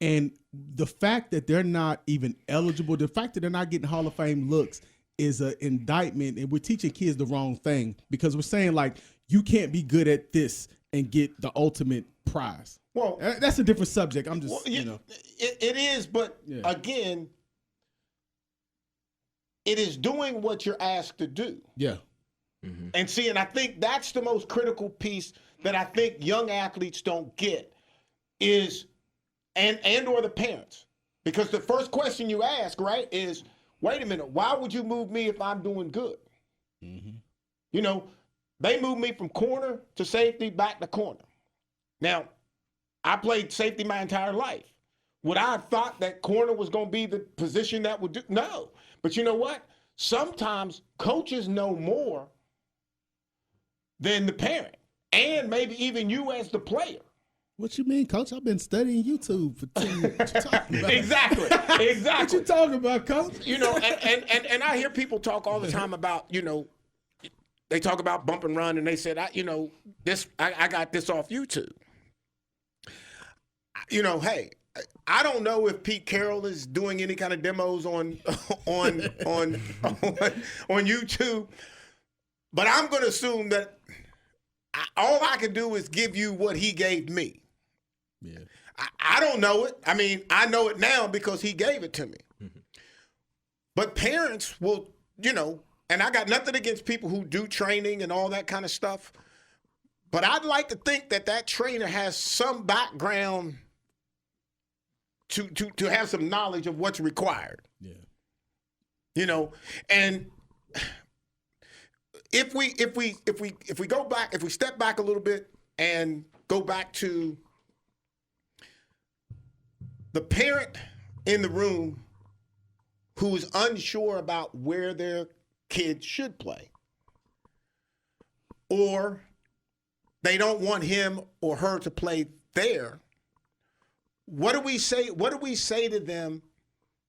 and the fact that they're not even eligible, the fact that they're not getting Hall of Fame looks is an indictment, and we're teaching kids the wrong thing because we're saying like you can't be good at this and get the ultimate prize. Well, that's a different subject. I'm just, it is, but again, it is doing what you're asked to do. Yeah. Mm-hmm. And I think that's the most critical piece that I think young athletes don't get is, and or the parents. Because the first question you ask, right, is, wait a minute, why would you move me if I'm doing good? Mm-hmm. They moved me from corner to safety, back to corner. Now, I played safety my entire life. Would I have thought that corner was going to be the position that would do? No. But you know what? Sometimes coaches know more than the parent, and maybe even you as the player. What you mean, Coach? I've been studying YouTube for 10 years. What you talking about? Exactly. What you talking about, Coach? And I hear people talk all the time about, they talk about bump and run, and they said, I got this off YouTube. Hey, I don't know if Pete Carroll is doing any kind of demos on YouTube, but I'm going to assume that all I can do is give you what he gave me. Yeah, I don't know it. I mean, I know it now because he gave it to me. Mm-hmm. But parents will, and I got nothing against people who do training and all that kind of stuff, but I'd like to think that trainer has some background to have some knowledge of what's required. Yeah. And if we go back, if we step back a little bit and go back to the parent in the room who is unsure about where their kid should play, or they don't want him or her to play there, what do we say? What do we say to them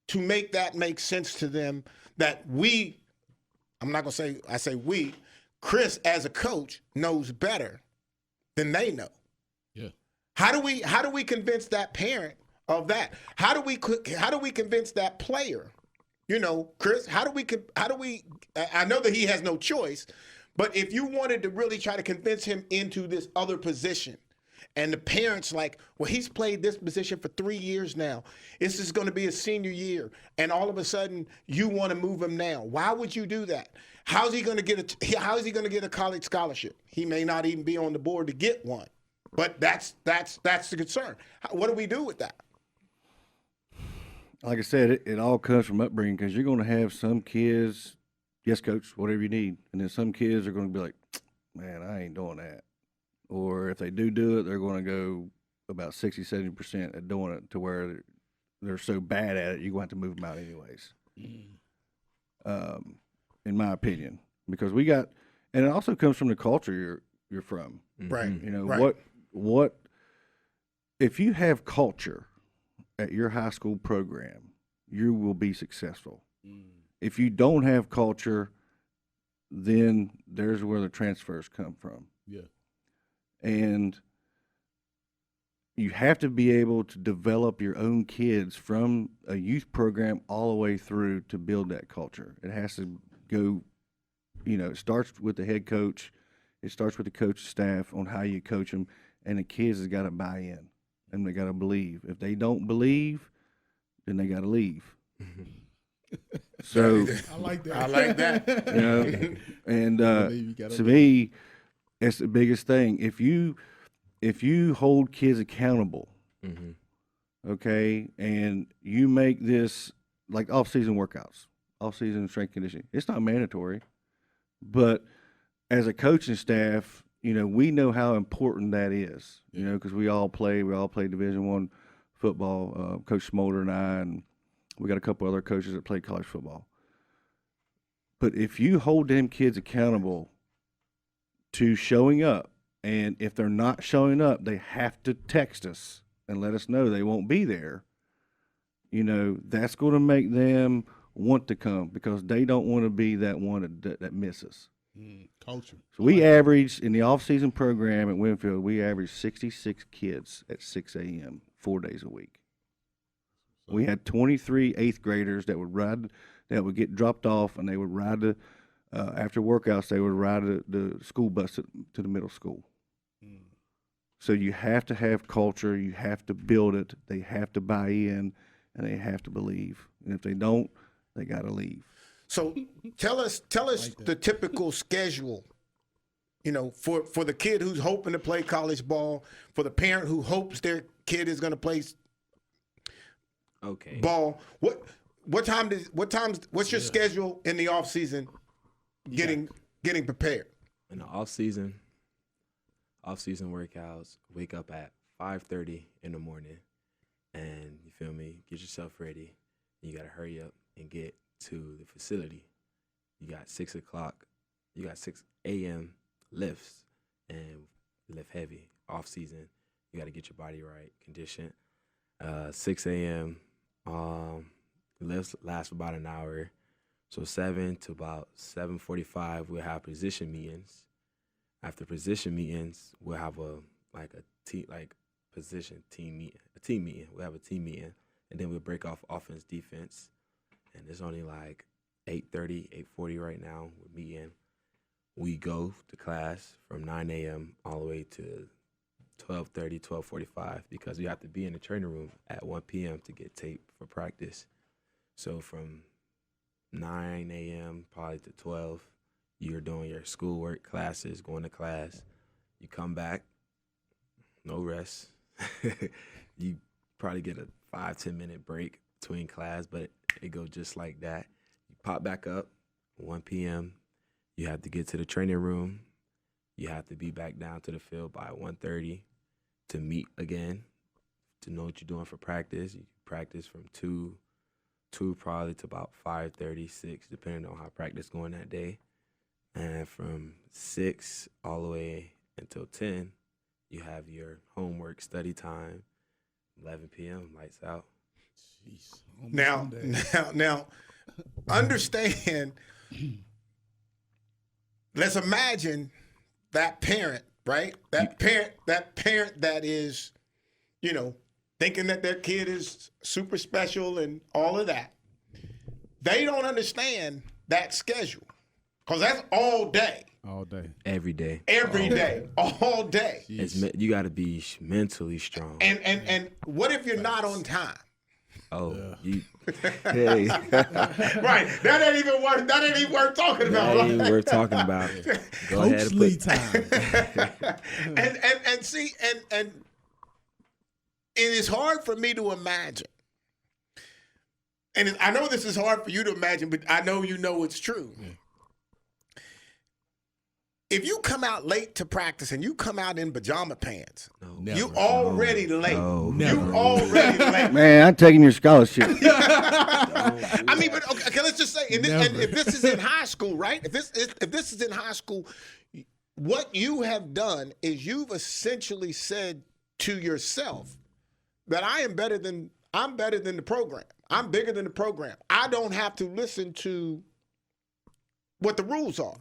to make that make sense to them? That we, I'm not gonna say, I say we, Chris as a coach knows better than they know. Yeah. How do we convince that parent of that? How do we convince that player? Chris, how do we? I know that he has no choice, but if you wanted to really try to convince him into this other position, and the parents like, well, he's played this position for 3 years now. This is going to be his senior year, and all of a sudden you want to move him now. Why would you do that? How is he going to get a college scholarship? He may not even be on the board to get one, but that's the concern. What do we do with that? like I said, it all comes from upbringing because you're going to have some kids, yes, coach, whatever you need. And then some kids are going to be like, man, I ain't doing that. Or if they do it, they're going to go about 60, 70% at doing it to where they're so bad at it, you're going to have to move them out anyways. In my opinion, because we got, and it also comes from the culture you're from. Right. You know, right. what, if you have culture at your high school program, you will be successful. If you don't have culture, then there's where the transfers come from. Yeah. And you have to be able to develop your own kids from a youth program all the way through to build that culture. It has to go, you know, it starts with the head coach. It starts with the coach staff on how you coach them, and the kids has got to buy in, and they got to believe. If they don't believe, then they got to leave. So I like that. I like that. you know, and to me, it's the biggest thing. If you hold kids accountable, okay, and you make this like off-season workouts, off-season strength conditioning, it's not mandatory, but as a coaching staff, you know, we know how important that is, you know, because we all play Division I football, Coach Smolder and I, and we got a couple other coaches that play college football. But if you hold them kids accountable to showing up, and if they're not showing up, they have to text us and let us know they won't be there. You know, that's going to make them want to come because they don't want to be that one that misses. Culture. So we averaged, in the off-season program at Winfield, we averaged 66 kids at 6 a.m., 4 days a week. We had 23 eighth graders that would get dropped off, and they would ride after workouts, they would ride the school bus to the middle school. So you have to have culture. You have to build it. They have to buy in, and they have to believe. And if they don't, they got to leave. So tell us the typical schedule, you know, for the kid who's hoping to play college ball, for the parent who hopes their kid is going to play ball. What's your schedule in the off season getting prepared? In the off season workouts, wake up at 5:30 in the morning, and you feel me, get yourself ready. You gotta hurry up and get to the facility. You got 6 a.m. lifts and lift heavy off season. You gotta get your body right, conditioned. 6 a.m. Lifts last for about an hour. So 7 to about 7:45, we'll have position meetings. After position meetings, we'll have a team meeting. We'll have a team meeting, and then we'll break off offense, defense. And it's only like 8:30, 8:40 right now. We're meeting. We go to class from 9 a.m. all the way to 12:30, 12:45 because we have to be in the training room at 1 p.m. to get tape for practice. So from 9 a.m. probably to 12, you're doing your schoolwork, classes, going to class. You come back, no rest. You probably get a 5-10 minute break between class, but it goes just like that. You pop back up, 1 p.m. You have to get to the training room. You have to be back down to the field by 1:30 to meet again, to know what you're doing for practice. You practice from 2 probably to about 5:30, 6, depending on how practice going that day. And from 6 all the way until 10, you have your homework, study time. 11 p.m., lights out. Jeez. Now, understand. Let's imagine that parent, right? That parent that is, you know, thinking that their kid is super special and all of that. They don't understand that schedule because that's all day. All day. Every day. All day. You got to be mentally strong. And what if you're not on time? Oh, hey. Right. That ain't even worth talking about. That ain't worth talking about. Go ahead and Coach time. and see, and it is hard for me to imagine and I know this is hard for you to imagine, but I know you know it's true. Yeah. If you come out late to practice and you come out in pajama pants, you already late. You already late. Man, I'm taking your scholarship. I mean, but okay, let's just say, and if this is in high school, right? If this is in high school, what you have done is you've essentially said to yourself that I'm better than the program. I'm bigger than the program. I don't have to listen to what the rules are.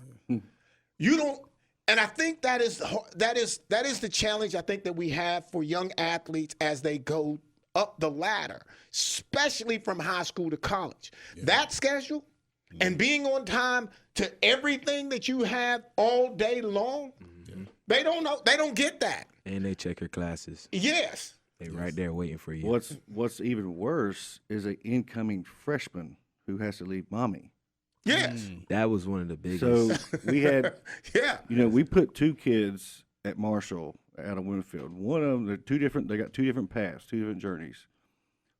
You don't, and I think that is the challenge I think that we have for young athletes as they go up the ladder, especially from high school to college. Yeah. That schedule and being on time to everything that you have all day long, they don't know. They don't get that. And they check your classes. Yes. They're right there waiting for you. What's even worse is an incoming freshman who has to leave mommy. Yes. That was one of the biggest. So we had, yeah. We put 2 kids at Marshall out of Winfield. One of them, they got 2 different paths, 2 different journeys.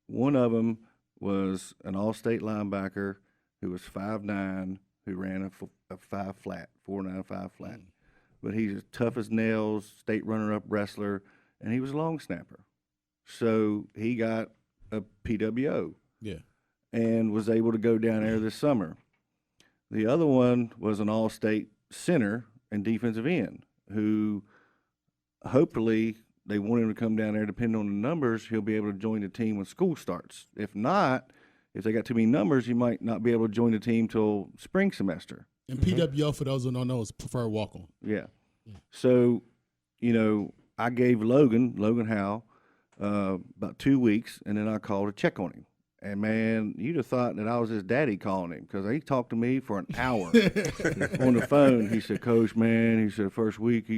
One of them was an all-state linebacker who was 5'9", who ran a 5 flat, 4.9 5 flat. But he's as tough as nails, state runner-up wrestler, and he was a long snapper. So he got a PWO. Yeah. And was able to go down there this summer. The other one was an all-state center and defensive end who hopefully they want him to come down there. Depending on the numbers, he'll be able to join the team when school starts. If not, if they got too many numbers, he might not be able to join the team till spring semester. And PWO, for those who don't know, is preferred walk-on. Yeah. So, I gave Logan Howe, about 2 weeks, and then I called to check on him. And, man, you'd have thought that I was his daddy calling him because he talked to me for an hour on the phone. He said, Coach, man, he said, first week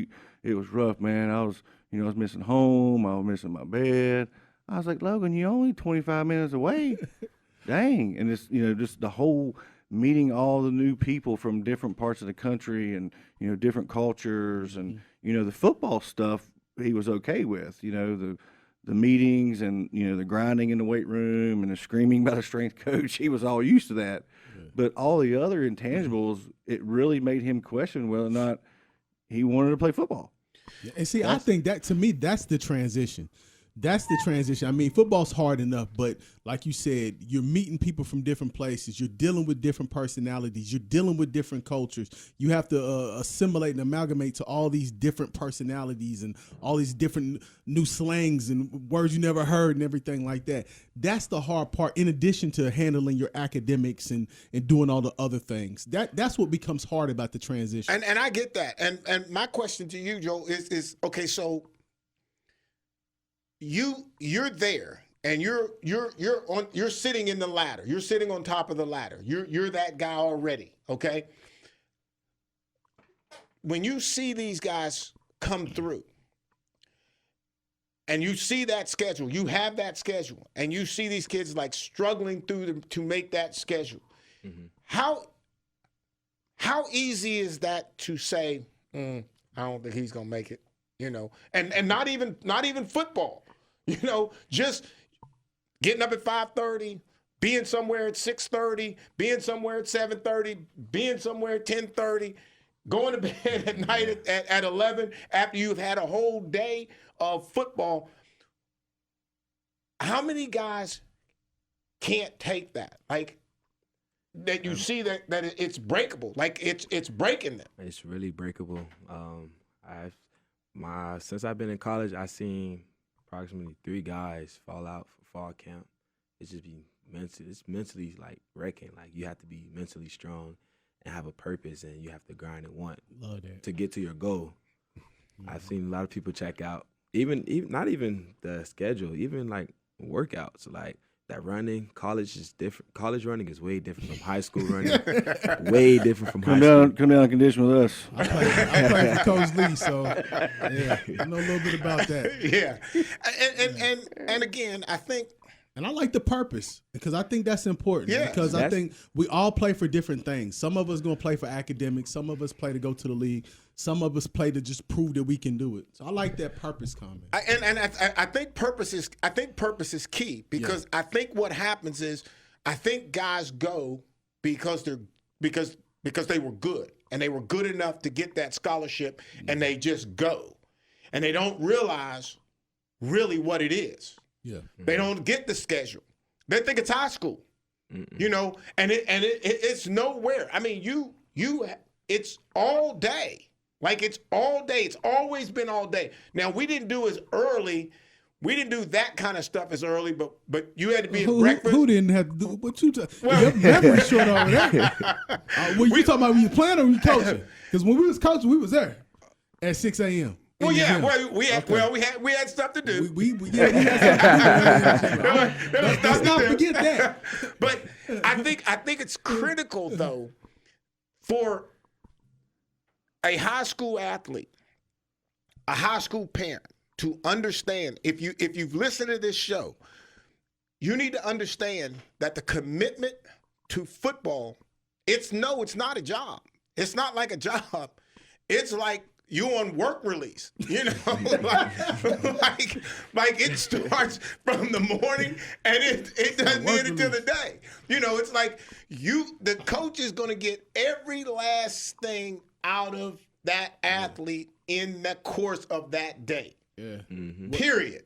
it was rough, man. I was missing home. I was missing my bed. I was like, Logan, you're only 25 minutes away. Dang. And it's, just the whole meeting all the new people from different parts of the country and, different cultures. And, the football stuff he was okay with, the meetings and, the grinding in the weight room and the screaming by the strength coach. He was all used to that. Yeah. But all the other intangibles, it really made him question whether or not he wanted to play football. Yeah. And see, I think that, to me, that's the transition. That's the transition. I mean, football's hard enough, but like you said, you're meeting people from different places. You're dealing with different personalities. You're dealing with different cultures. You have to assimilate and amalgamate to all these different personalities and all these different new slangs and words you never heard and everything like that. That's the hard part, in addition to handling your academics and doing all the other things. That's what becomes hard about the transition. And I get that. And my question to you, Joel, is okay, so you're there and you're sitting in the ladder. You're sitting on top of the ladder. You're that guy already, okay? When you see these guys come through and you see that schedule, you have that schedule, and you see these kids like struggling through to make that schedule. Mm-hmm. How easy is that to say, I don't think he's gonna make it, and not even football. Just getting up at 5:30, being somewhere at 6:30, being somewhere at 7:30, being somewhere at 10:30, going to bed at night at 11 after you've had a whole day of football. How many guys can't take that? Like, that you see that it's breakable, like it's breaking them. It's really breakable. Since I've been in college, I've seen approximately 3 guys fall out for fall camp. It's just it's mentally like wrecking. Like, you have to be mentally strong and have a purpose, and you have to grind and want to get to your goal. Mm-hmm. I've seen a lot of people check out, even not even the schedule, even like workouts. Like, that running, college is different. College running is way different from high school running. Way different from high school. Come down and condition with us. I play for Coach Lee, so yeah, I know a little bit about that. Yeah, and again, I think. And I like the purpose, because I think that's important. Yeah, because I think we all play for different things. Some of us going to play for academics. Some of us play to go to the league. Some of us play to just prove that we can do it. So I like that purpose comment. I think purpose is key, because I think what happens is, I think guys go because they were good and they were good enough to get that scholarship, and they just go, and they don't realize really what it is. Yeah, they don't get the schedule. They think it's high school, you know, and it's nowhere. I mean, it's all day. Like, it's all day. It's always been all day. Now, we didn't do as early. We didn't do that kind of stuff as early, but you had to be at breakfast. Who didn't have to do what you your memory short over there. What you talking about when you playing or when you coaching? Because when we was coaching, we was there at 6 a.m. Well, yeah, we had stuff to do. We had stuff to do. Let's not forget that. But I think it's critical, though, for a high school athlete, a high school parent, to understand, if you've listened to this show, you need to understand that the commitment to football, it's not a job. It's not like a job. It's like you on work release, you know, like it starts from the morning and it doesn't end until the day. You know, it's like the coach is going to get every last thing out of that athlete in the course of that day. Yeah. Mm-hmm. Period.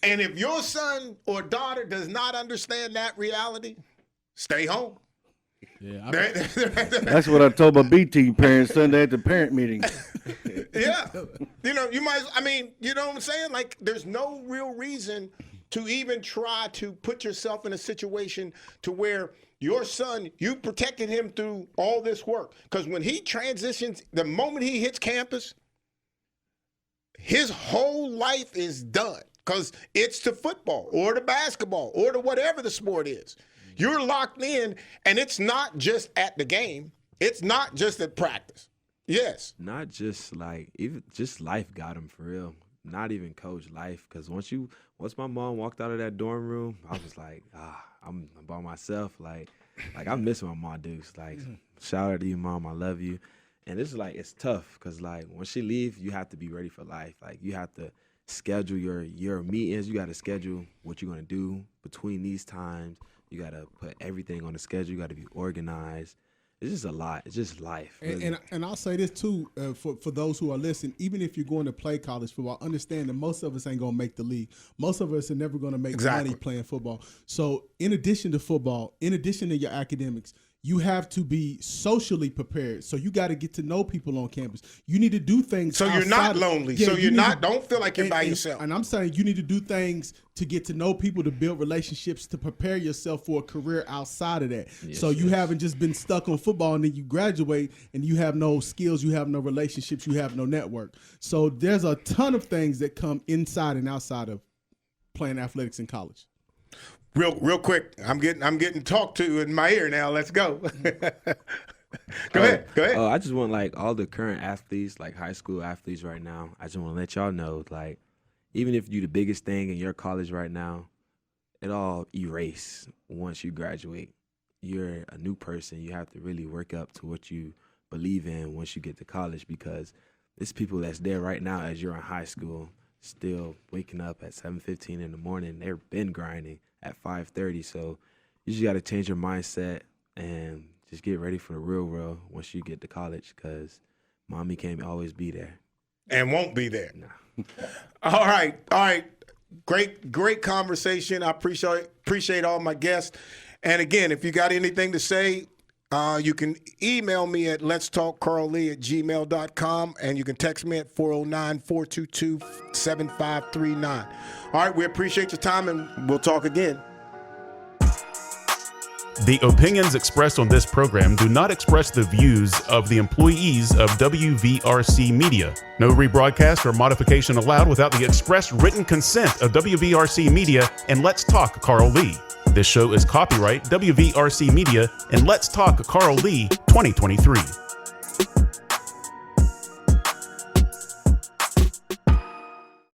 And if your son or daughter does not understand that reality, stay home. Yeah, that's what I told my B team parents Sunday at the parent meeting. Yeah, you know, you know what I'm saying? Like, there's no real reason to even try to put yourself in a situation to where your son, you protected him through all this work. Because when he transitions, the moment he hits campus, his whole life is done, because it's to football or to basketball or to whatever the sport is. You're locked in, and it's not just at the game. It's not just at practice. Yes. Not just even just life got him for real. Not even coach, life. Because once my mom walked out of that dorm room, I was like, I'm by myself. Like I miss my mom, Dukes. Like, shout out to you, Mom. I love you. And it's tough because, like, when she leaves, you have to be ready for life. Like, you have to schedule your meetings. You got to schedule what you're going to do between these times. You got to put everything on the schedule. You got to be organized. It's just a lot. It's just life. Really. And I'll say this, too, for those who are listening, even if you're going to play college football, understand that most of us ain't going to make the league. Most of us are never going to make money playing football. So in addition to football, in addition to your academics, you have to be socially prepared. So you got to get to know people on campus. You need to do things. So you're not lonely. Yeah, so don't feel like you're by yourself. And I'm saying you need to do things to get to know people, to build relationships, to prepare yourself for a career outside of that. Yes, so you haven't just been stuck on football and then you graduate and you have no skills, you have no relationships, you have no network. So there's a ton of things that come inside and outside of playing athletics in college. Real quick, I'm getting talked to in my ear now. Let's go. Go ahead. I just want, like, all the current athletes, like high school athletes right now, I just want to let y'all know, like, even if you're the biggest thing in your college right now, it all erase once you graduate. You're a new person. You have to really work up to what you believe in once you get to college, because there's people that's there right now as you're in high school, still waking up at 7:15 in the morning. They've been grinding at 5:30. So you just got to change your mindset and just get ready for the real world once you get to college, because mommy can't always be there. And won't be there. No. All right. Great conversation. I appreciate all my guests. And again, if you got anything to say, you can email me at letstalkcarllee@gmail.com, and you can text me at 409-422-7539. All right, we appreciate your time, and we'll talk again. The opinions expressed on this program do not express the views of the employees of WVRC Media. No rebroadcast or modification allowed without the express written consent of WVRC Media and Let's Talk Carl Lee. This show is copyright WVRC Media and Let's Talk Carl Lee 2023.